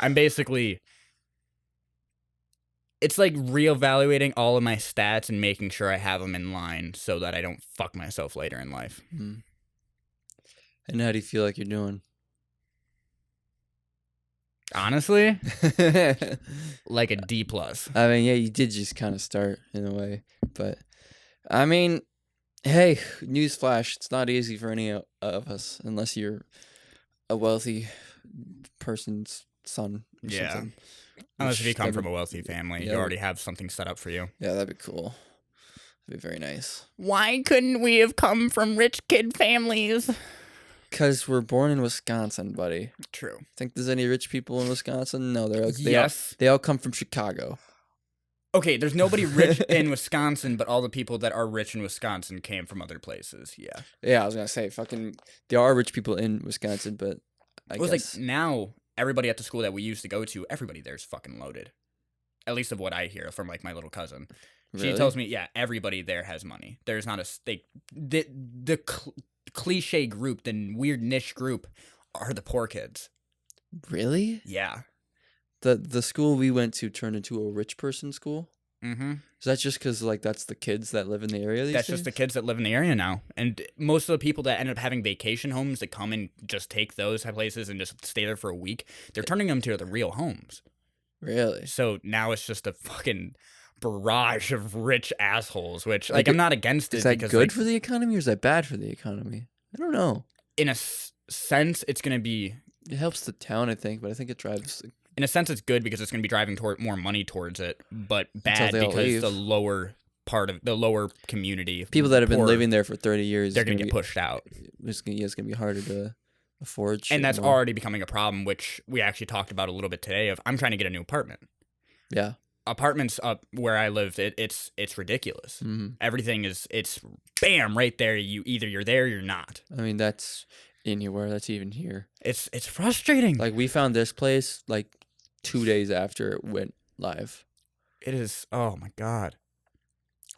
I'm basically, it's like reevaluating all of my stats and making sure I have them in line so that I don't fuck myself later in life. Mm. And how do you feel like you're doing? Honestly, like a D+. I mean, yeah, you did just kind of start in a way, but I mean, hey, newsflash, it's not easy for any of us unless you're a wealthy person's son. Or something. Unless if you come from a wealthy family, you already have something set up for you. Yeah, that'd be cool. That'd be very nice. Why couldn't we have come from rich kid families? Because we're born in Wisconsin, buddy. True. Think there's any rich people in Wisconsin? No, they all come from Chicago. Okay, there's nobody rich in Wisconsin, but all the people that are rich in Wisconsin came from other places. Yeah. Yeah, I was gonna say, there are rich people in Wisconsin, but I guess like now everybody at the school that we used to go to, everybody there's fucking loaded. At least of what I hear from like my little cousin. Really? She tells me, yeah, everybody there has money. There's not the cliche group, the weird niche group, are the poor kids. Really? Yeah. The school we went to turned into a rich person school. Mm-hmm. Is that just because like that's the kids that live in the area? That's just the kids that live in the area now, and most of the people that end up having vacation homes that come and just take those places and just stay there for a week, they're turning them to the real homes. Really? So now it's just a fucking barrage of rich assholes. Which like I'm not against it. Is that because, good for the economy or is that bad for the economy? I don't know. In a sense, it's gonna be. It helps the town, I think, but I think it drives. In a sense, it's good because it's going to be driving more money towards it, but bad because the lower part of the lower community, people that have been living there for 30 years, they're going to get pushed out. It's going to be harder to afford. And that's already becoming a problem, which we actually talked about a little bit today. I'm trying to get a new apartment. Yeah, apartments up where I lived, it's ridiculous. Mm-hmm. Everything it's bam right there. You're there, you're not. I mean that's anywhere. That's even here. It's frustrating. Like we found this place like 2 days after it went live. It is. Oh my god.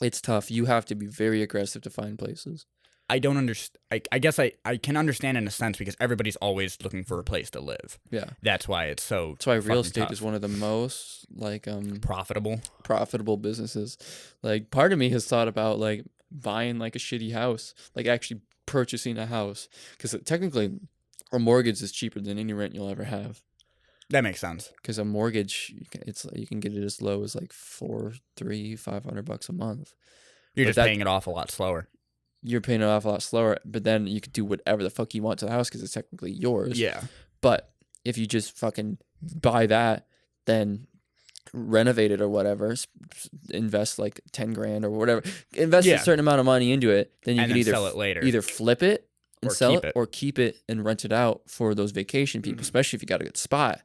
It's tough. You have to be very aggressive to find places. I don't understand. I guess I can understand in a sense because everybody's always looking for a place to live. Yeah. That's why it's so. That's why real estate tough. is one of the most like profitable businesses. Like part of me has thought about like buying like a shitty house, like actually purchasing a house, because technically a mortgage is cheaper than any rent you'll ever have. That makes sense. Because a mortgage, you can get it as low as like $500 a month. You're just paying it off a lot slower. You're paying it off a lot slower, but then you could do whatever the fuck you want to the house because it's technically yours. Yeah. But if you just fucking buy that, then renovate it or whatever, invest like 10 grand or whatever, invest a Yeah. certain amount of money into it, then you And can then either sell it later. either flip it and Or sell keep it, it. or keep it and rent it out for those vacation people, especially if you got a good spot.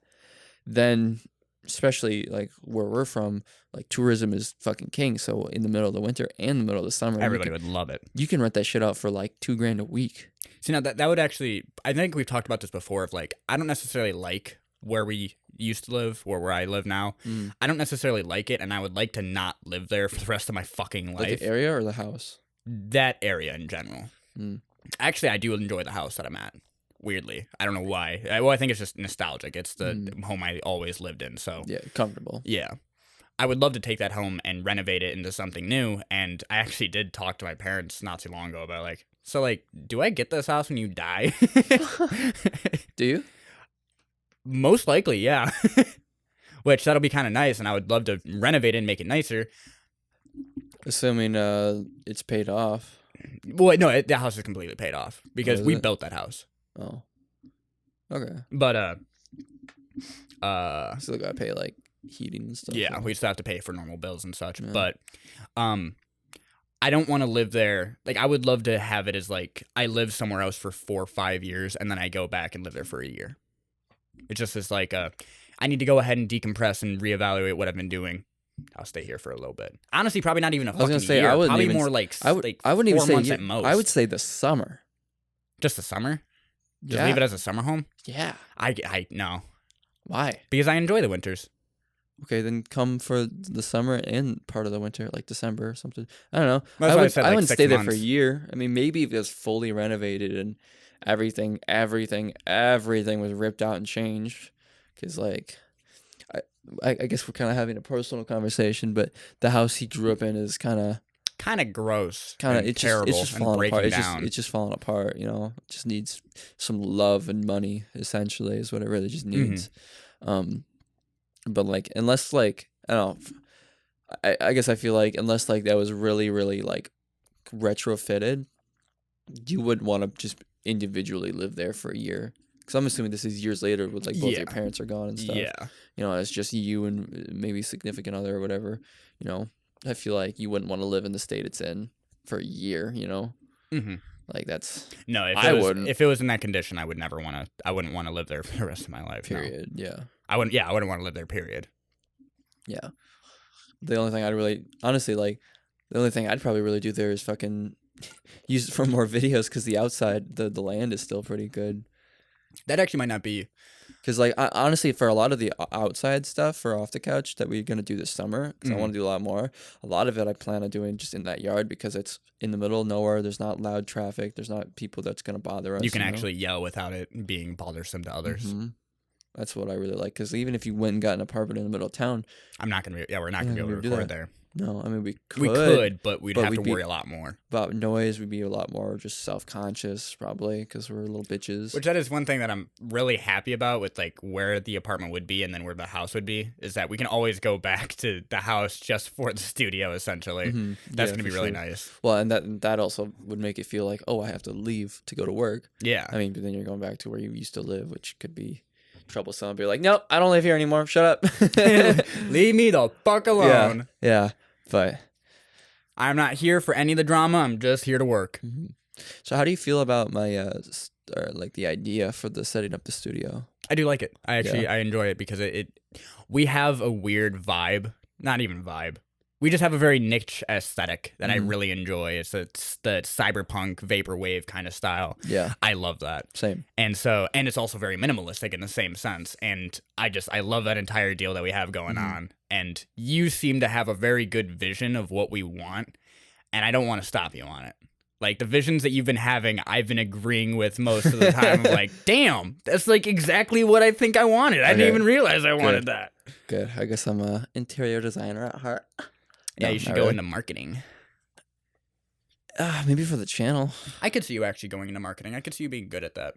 Then, especially like where we're from, like tourism is fucking king. So in the middle of the winter and the middle of the summer, Everybody would love it. you can rent that shit out for like 2 grand a week. See, now that would actually, I think we've talked about this before, of like, I don't necessarily like where we used to live or where I live now. I don't necessarily like it, and I would like to not live there for the rest of my fucking life. Like the area or the house? That area in general. Mm. Actually, I do enjoy the house that I'm at. Weirdly, I don't know why. Well, I think it's just nostalgic. It's the home I always lived in. So Yeah, comfortable. yeah, I would love to take that home and renovate it into something new. And I actually did talk to my parents not too long ago about like, so like, do I get this house when you die? Do you? Most likely, yeah. Which that'll be kind of nice, and I would love to renovate it and make it nicer. Assuming it's paid off. Well, no, the house is completely paid off because is we it? built that house. Oh. Okay. But Still gotta pay like heating and stuff. yeah, we still have to pay for normal bills and such. Yeah. But I don't want to live there. Like, I would love to have it as like I live somewhere else for 4 or 5 years, and then I go back and live there for a year. It's just as like I need to go ahead and decompress and reevaluate what I've been doing. I'll stay here for a little bit. Honestly, probably not even a I was gonna fucking say, year. I wouldn't Probably even more like I wouldn't even 4 say months year. at most. I would say the summer. Just the summer. Just Yeah. leave it as a summer home. Yeah. I no, Why? because I enjoy the winters. Okay, then come for the summer and part of the winter, like December or something. I don't know. That's why I said, like, wouldn't 6 stay there for a months. year. I mean, maybe if it was fully renovated and everything was ripped out and changed. Because, like, I guess we're kind of having a personal conversation, but the house he grew up in is kind of Gross. it's terrible. just and falling breaking apart. down. It's just falling apart. You know, it just needs some love and money. Essentially, is what it really just needs. But like, unless like I don't know, I guess I feel like unless like that was really like retrofitted, you wouldn't want to just individually live there for a year. Because I'm assuming this is years later with like both Yeah. your parents are gone and stuff. Yeah. You know, it's just you and maybe significant other or whatever. You know, I feel like you wouldn't want to live in the state it's in for a year. You know, like that's No, I wouldn't. If it was in that condition, I would never want to. I wouldn't want to live there for the rest of my life. no. period. Yeah. I wouldn't. Yeah, I wouldn't want to live there. Period. Yeah. The only thing I'd really, honestly, like, the only thing I'd probably really do there is fucking use it for more videos because the outside, the land is still pretty good. That actually might not be. Because, like, honestly, for a lot of the outside stuff for Off the Couch that we're going to do this summer, because I want to do a lot more, a lot of it I plan on doing just in that yard because it's in the middle of nowhere. There's not loud traffic. There's not people that's going to bother us. You can know? actually yell without it being bothersome to others. Mhm. That's what I really like. Because even if you went and got an apartment in the middle of town, I'm not gonna be. Yeah, we're not gonna be able to do record that. there. no, I mean, we could. We could, but we'd but have we'd to be- worry a lot more. About noise, we'd be a lot more just self-conscious probably because we're little bitches. Which that is one thing that I'm really happy about with like where the apartment would be and then where the house would be is that we can always go back to the house just for the studio essentially. That's Yeah, gonna be for really sure. nice. Well, and that also would make it feel like, oh, I have to leave to go to work. Yeah. I mean, but then you're going back to where you used to live, which could be troublesome. Be like, nope, I don't live here anymore. Shut up. Leave me the fuck alone. Yeah. But I'm not here for any of the drama. I'm just here to work. so, how do you feel about my like the idea for the setting up the studio? I do like it. I enjoy it because we have a weird vibe. Not even vibe. We just have a very niche aesthetic that I really enjoy. It's the cyberpunk vaporwave kind of style. Yeah. I love that. Same. And it's also very minimalistic in the same sense. And I love that entire deal that we have going on. And you seem to have a very good vision of what we want. And I don't want to stop you on it. Like the visions that you've been having, I've been agreeing with most of the time. I'm like, damn, that's like exactly what I think I wanted. I didn't even realize I wanted that. Good. I guess I'm a interior designer at heart. Yeah, No, you should not go really. into marketing. Maybe for the channel. I could see you actually going into marketing. I could see you being good at that.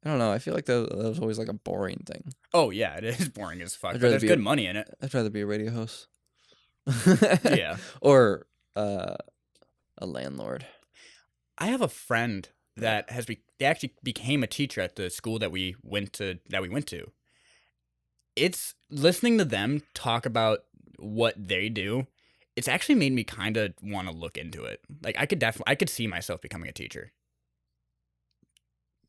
I don't know. I feel like that was always like a boring thing. Oh, yeah, it is boring as fuck. I'd But rather there's be good money in it. I'd rather be a radio host. Yeah. Or a landlord. I have a friend that they actually became a teacher at the school that we went to. it's listening to them talk about what they do. It's actually made me kind of want to look into it. Like I could see myself becoming a teacher.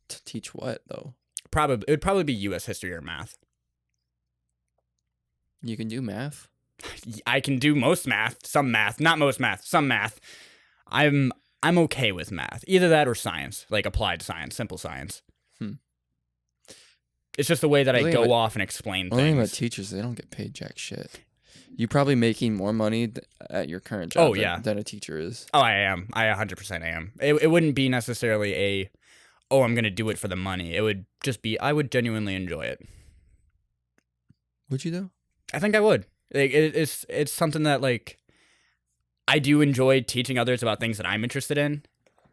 To teach what though? It would probably be U.S. history or math. You can do math. I can do most math, some math, not most math, some math. I'm okay with math. Either that or science, like applied science, simple science. It's just the way that I go off and explain Only things. about teachers, they don't get paid jack shit. You probably making more money at your current job than a teacher is. Oh, I am. I 100% am. It wouldn't be necessarily I'm going to do it for the money. It would just be, I would genuinely enjoy it. Would you though? I think I would. Like, it's something that, like, I do enjoy teaching others about things that I'm interested in,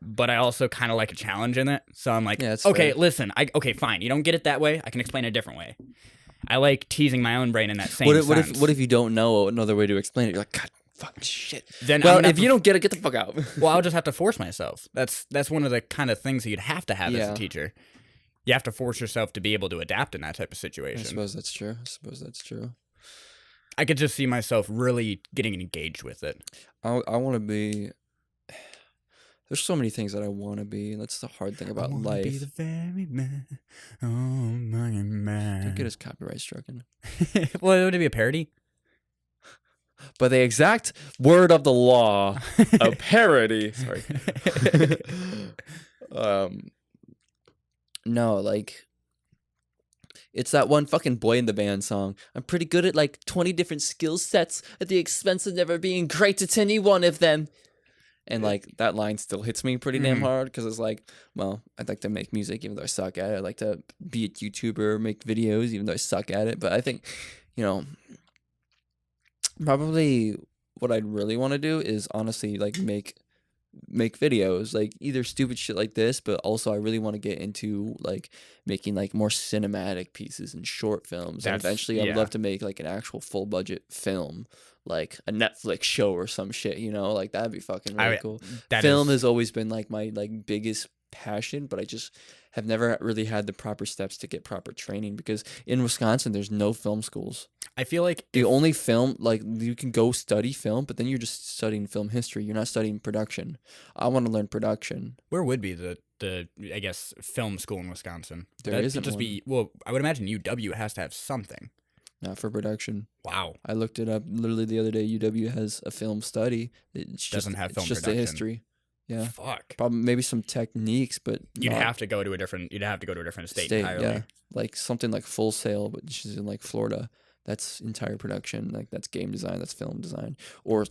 but I also kind of like a challenge in it. So I'm like, okay, fair. Listen, okay, fine. You don't get it that way. I can explain it a different way. I like teasing my own brain in that same sense. What if you don't know another way to explain it? You're like, God, fuck, shit. Then if you don't get it, get the fuck out. Well, I'll just have to force myself. That's one of the kind of things that you'd have to have as a teacher. You have to force yourself to be able to adapt in that type of situation. I suppose that's true. I could just see myself really getting engaged with it. I want to be. There's so many things that I want to be, and that's the hard thing about life. Be the very man, oh my man. Don't get his copyright stricken. Well, would it be a parody? But the exact word of the law, a parody. Sorry. No, like. It's that one fucking Boy in the Band song. I'm pretty good at like 20 different skill sets at the expense of never being great at any one of them. And like that line still hits me pretty damn hard because it's like, well, I'd like to make music even though I suck at it. I'd like to be a YouTuber, make videos even though I suck at it. But I think, probably what I'd really want to do is honestly like make videos, like either stupid shit like this, but also I really want to get into like making like more cinematic pieces and short films. And eventually I would love to make like an actual full budget film, like a Netflix show or some shit, like that'd be fucking really cool. Film has always been like my like biggest passion, but I just have never really had the proper steps to get proper training because in Wisconsin there's no film schools. I feel like the only film, like you can go study film, but then you're just studying film history. You're not studying production. I want to learn production. Where would be the I guess film school in Wisconsin? There isn't one. Well, I would imagine UW has to have something. Not for production. Wow. I looked it up literally the other day. UW has a film study. It doesn't have film production. It's just a history. Yeah. Fuck. Probably maybe some techniques, but you'd have to go to a different state entirely. Yeah. Like something like Full Sail, but she's in like Florida. That's entire production. Like that's game design, that's film design, or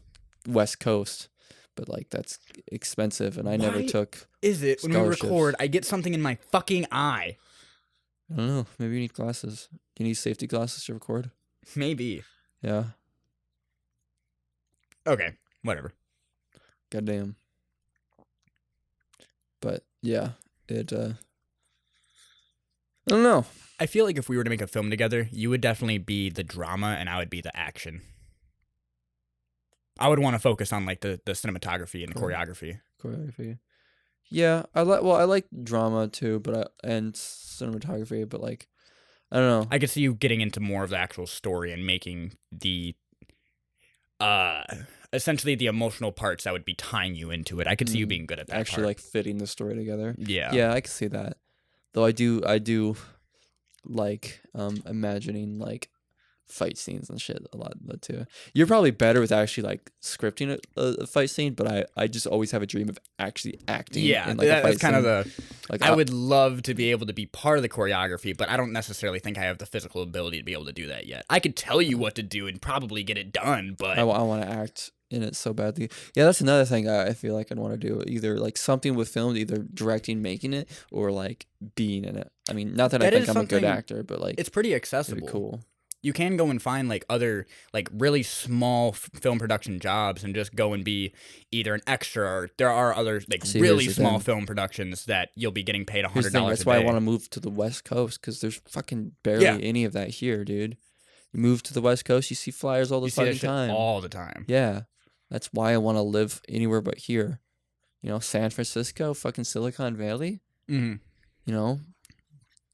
West Coast. But like that's expensive, and I never took. Is it when we record? I get something in my fucking eye. I don't know. Maybe you need glasses. You need safety glasses to record. Maybe. Yeah. Okay. Whatever. Goddamn. But yeah, it. I don't know. I feel like if we were to make a film together, you would definitely be the drama and I would be the action. I would want to focus on like the cinematography and choreography. Yeah, I like drama too, and cinematography, but like I don't know. I could see you getting into more of the actual story and making the essentially the emotional parts that would be tying you into it. I could see you being good at that. Actually, like fitting the story together. Yeah. Yeah, I can see that. Though I do like imagining like fight scenes and shit a lot too. You're probably better with actually like scripting a fight scene, but I just always have a dream of actually acting. Yeah, in, like, that's kind of the. Like I would love to be able to be part of the choreography, but I don't necessarily think I have the physical ability to be able to do that yet. I could tell you what to do and probably get it done, but I want to act in it so badly. Yeah, that's another thing I feel like I'd want to do. Either like something with film, either directing, making it, or like being in it. I mean, not that I think I'm a good actor, but like it's pretty accessible. It'd be cool. You can go and find like other like really small film production jobs and just go and be either an extra or there are other like really small film productions that you'll be getting paid $100 a day. That's why I want to move to the West Coast because there's fucking barely any of that here, dude. You move to the West Coast, you see flyers all the fucking time. All the time. Yeah. That's why I want to live anywhere but here. San Francisco, fucking Silicon Valley. Mm-hmm.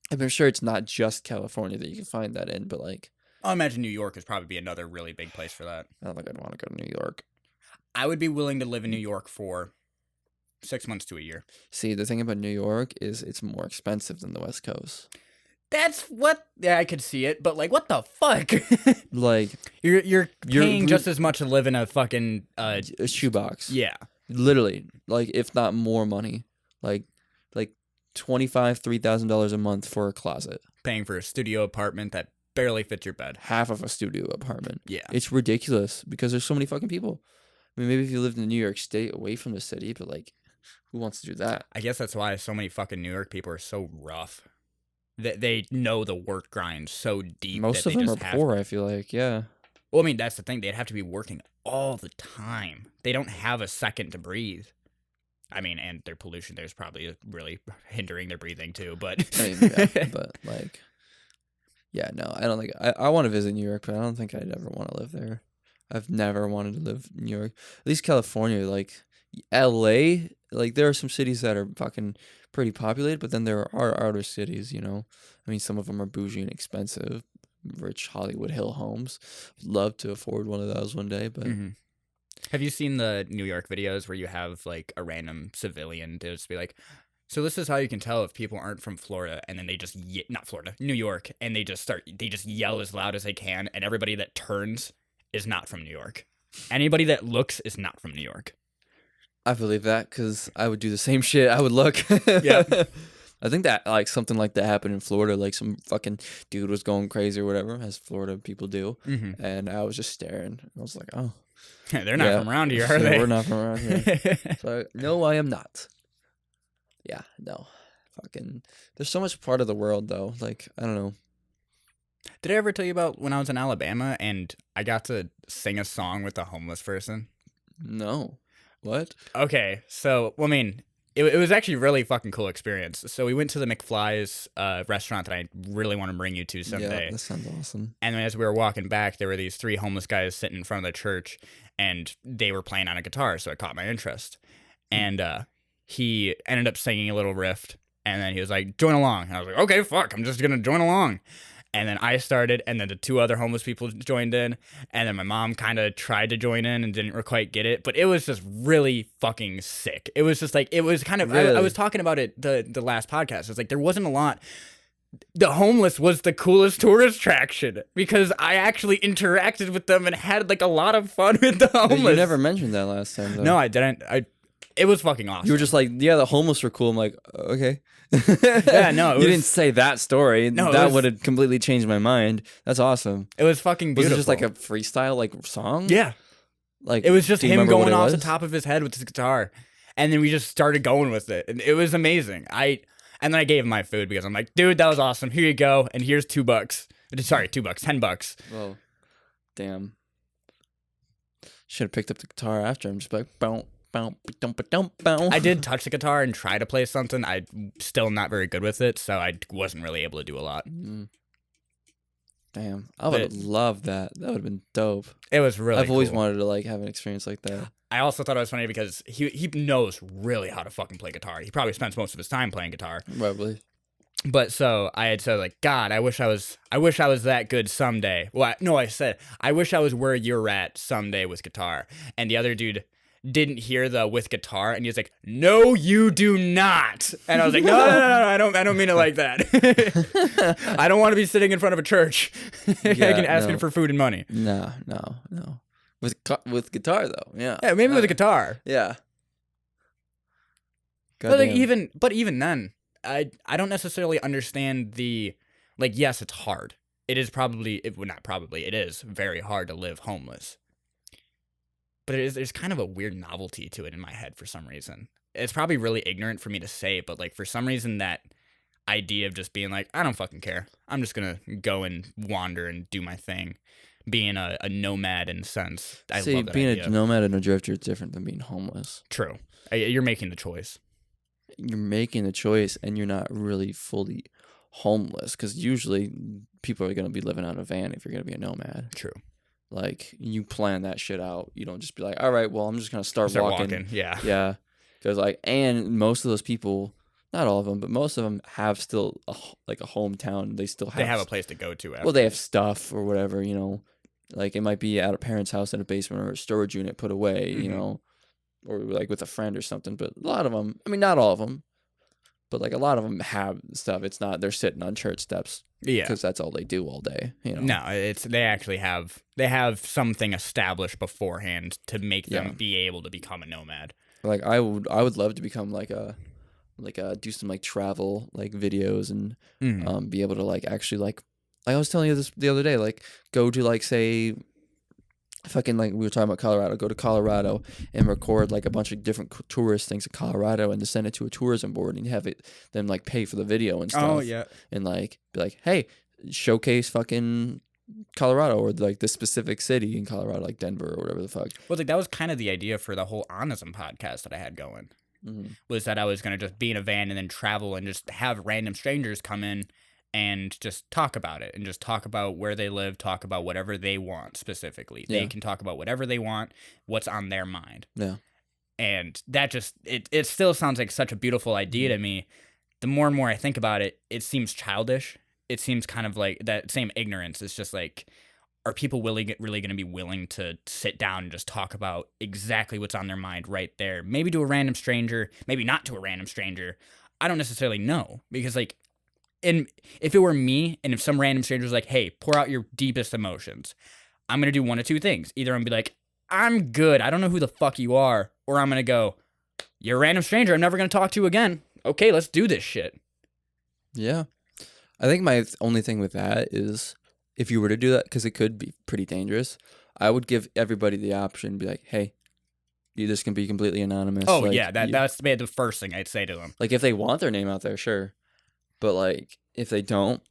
I'm sure it's not just California that you can find that in, but like I imagine New York would probably be another really big place for that. I don't think I'd want to go to New York. I would be willing to live in New York for 6 months to a year. See, the thing about New York is it's more expensive than the West Coast. That's what. Yeah, I could see it, but like, what the fuck? Like you're paying just as much to live in a fucking a shoebox. Yeah, Literally, like if not more money, like $3,000 a month for a closet. paying for a studio apartment that barely fits your bed. Half of a studio apartment. Yeah, It's ridiculous because there's so many fucking people. I mean, maybe if you lived in New York State away from the city, but like, who wants to do that? I guess that's why so many fucking New York people are so rough. They know the work grind so deep. Most that of they them are just poor, I feel like. Yeah. Well, I mean, that's the thing. They'd have to be working all the time. They don't have a second to breathe. I mean, and their pollution there's probably really hindering their breathing too. But I mean, yeah, but like, yeah, no, I don't think I want to visit New York, but I don't think I'd ever want to live there. I've never wanted to live in New York. At least California, like LA, like there are some cities that are fucking pretty populated, but then there are outer cities, you know. I mean, some of them are bougie and expensive, rich Hollywood Hill homes. Love to afford one of those one day, but Mhm. Have you seen the New York videos where you have like a random civilian to just be like, so this is how you can tell if people aren't from Florida, and then they just not Florida, New York, and they just yell as loud as they can, and everybody that turns is not from New York. Anybody that looks is not from New York. I believe that because I would do the same shit. I would look. Yeah. I think that like something like that happened in Florida. Like some fucking dude was going crazy or whatever, as Florida people do, Mm-hmm. and I was just staring. I was like, oh, They're not yeah. from around here, are So they? we're not from around here. So no, I am not. Yeah, no, fucking. There's so much part of the world though. Like I don't know. Did I ever tell you about when I was in Alabama and I got to sing a song with a homeless person? No, what? Okay, so, well, I mean, it was actually a really fucking cool experience. So we went to the McFly's restaurant that I really want to bring you to someday. Yeah, that sounds awesome. And then as we were walking back, there were these 3 homeless guys sitting in front of the church, and they were playing on a guitar, so it caught my interest. And he ended up singing a little riff, and then he was like, join along. And I was like, okay, fuck, I'm just going to join along. And then I started, and then the 2 other homeless people joined in, and then my mom kind of tried to join in and didn't quite get it, but it was just really fucking sick. It was just like, it was kind of, I Really? was talking about it the last podcast. It's like, there wasn't a lot. The homeless was the coolest tourist attraction because I actually interacted with them and had like a lot of fun with the But homeless. you never mentioned that last time though. No, I didn't. It was fucking awesome. You were just like, yeah, the homeless were cool. I'm like, okay. Yeah, no, it you was- didn't say that story. No, it that was- would have completely changed my mind. That's awesome. It was fucking Was beautiful. it just like a freestyle like song? Yeah. Like It was just do you him remember what going it off the was? top of his head with his guitar. And then we just started going with it. And it was amazing. And then I gave him my food because I'm like, dude, that was awesome. Here you go. And here's $2. Sorry, $2, $10. Whoa, damn. Should have picked up the guitar after him. Just be like, bow, bow, ba-dum, ba-dum, bow. I did touch the guitar and try to play something. I'm still not very good with it, so I wasn't really able to do a lot. Damn, I would have loved that. That would have been dope. It was really I've always cool. wanted to like have an experience like that. I also thought it was funny because he knows really how to fucking play guitar. He probably spends most of his time playing guitar. Probably. But so I had said like, God, I wish I was that good someday. Well, I said, I wish I was where you're at someday with guitar. And the other dude didn't hear the with guitar, and he was like, no, you do not. And I was like, no, I don't mean it like that. I don't want to be sitting in front of a church asking no. for food and money. No. With guitar though, yeah. Yeah, maybe with a guitar. Yeah. But like Goddamn. even then, I don't necessarily understand the like. Yes, it's hard. It is it is very hard to live homeless. But there's kind of a weird novelty to it in my head for some reason. It's probably really ignorant for me to say, but like for some reason that idea of just being like, I don't fucking care. I'm just gonna go and wander and do my thing, being a nomad in a sense. I See, love that being idea. a nomad and a drifter is different than being homeless. True. You're making the choice. You're making a choice and you're not really fully homeless because usually people are going to be living out of a van if you're going to be a nomad. True. Like you plan that shit out. You don't just be like, all right, well, I'm just going to start walking. Yeah. Yeah. Because like, and most of those people not all of them, but most of them have still like a hometown. They still have. They have a place to go to. After. Well, they have stuff or whatever, you know. Like it might be at a parent's house in a basement or a storage unit put away, you know, or like with a friend or something. But a lot of them, I mean, not all of them, but like a lot of them have stuff. It's not they're sitting on church steps, because that's all they do all day. You know? No, it's they actually have something established beforehand to make them be able to become a nomad. Like I would love to become like do some like travel like videos and be able to like actually like I was telling you this the other day, like go to like say fucking like we were talking about Colorado, go to Colorado and record like a bunch of different tourist things in Colorado and to send it to a tourism board and have it then like pay for the video and stuff. Oh yeah. And like be like, hey, showcase fucking Colorado or like the specific city in Colorado, like Denver or whatever the fuck. Well, like that was kind of the idea for the whole Honism podcast that I had going. Was that I was gonna just be in a van and then travel and just have random strangers come in and just talk about it and just talk about where they live, talk about whatever they want specifically. Yeah. They can talk about whatever they want, what's on their mind. Yeah. And that just, it still sounds like such a beautiful idea to me. The more and more I think about it, it seems childish. It seems kind of like that same ignorance. It's just like, are people really going to be willing to sit down and just talk about exactly what's on their mind right there? Maybe to a random stranger, maybe not to a random stranger. I don't necessarily know because like, and if it were me and if some random stranger was like, hey, pour out your deepest emotions, I'm going to do one of two things. Either I'm going to be like, I'm good. I don't know who the fuck you are. Or I'm going to go, you're a random stranger. I'm never going to talk to you again. Okay, let's do this shit. Yeah. I think my only thing with that is if you were to do that, because it could be pretty dangerous, I would give everybody the option, be like, hey, this can be completely anonymous. Oh, like, yeah. That's the first thing I'd say to them. Like if they want their name out there, sure. But, like, if they don't,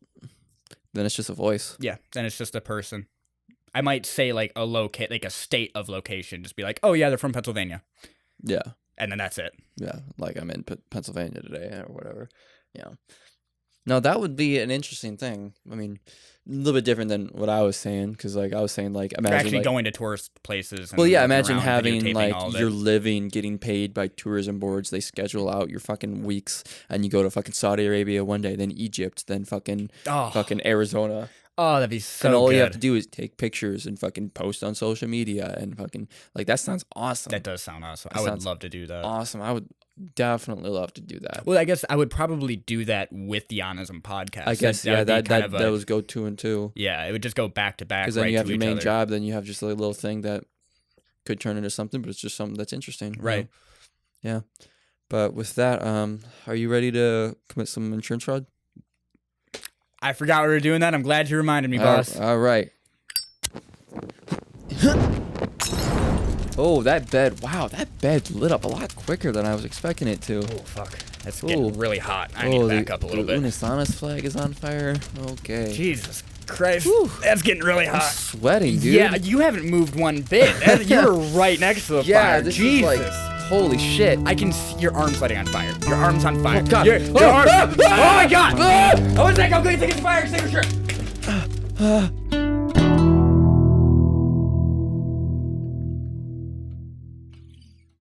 then it's just a voice. Yeah, then it's just a person. I might say, like, like a state of location. Just be like, oh, yeah, they're from Pennsylvania. Yeah. And then that's it. Yeah, like I'm in Pennsylvania today or whatever. Yeah. No, that would be an interesting thing. I mean, a little bit different than what I was saying, because, like, I was saying, like, imagine you're actually like, going to tourist places. And well, yeah, imagine having, like, your living getting paid by tourism boards. They schedule out your fucking weeks, and you go to fucking Saudi Arabia one day, then Egypt, then fucking Arizona. Oh, that'd be so good. And all you have to do is take pictures and fucking post on social media and fucking, like, that sounds awesome. That does sound awesome. I would love to do that. Awesome. I would definitely love to do that. Well, I guess I would probably do that with the Honism podcast. I guess, that was go 2 and 2. Yeah, it would just go back to back. Because then you have your main job, then you have just a little thing that could turn into something, but it's just something that's interesting. Right. You know? Yeah. But with that, are you ready to commit some insurance fraud? I forgot we were doing that. I'm glad you reminded me, boss. All right. Oh, that bed. Wow, that bed lit up a lot quicker than I was expecting it to. Oh, fuck. That's getting really hot. I need to back up a little bit. The Unisanas flag is on fire. Okay. Jesus Christ. Whew. That's getting really hot. I'm sweating, dude. Yeah, you haven't moved one bit. You're right next to the fire. Yeah, this Jesus. is like, holy shit. I can see your arm's lighting on fire. Your arm's on fire. Oh, God. Your arm. Oh, my God. Oh, one sec. I'll go get the fire extinguisher.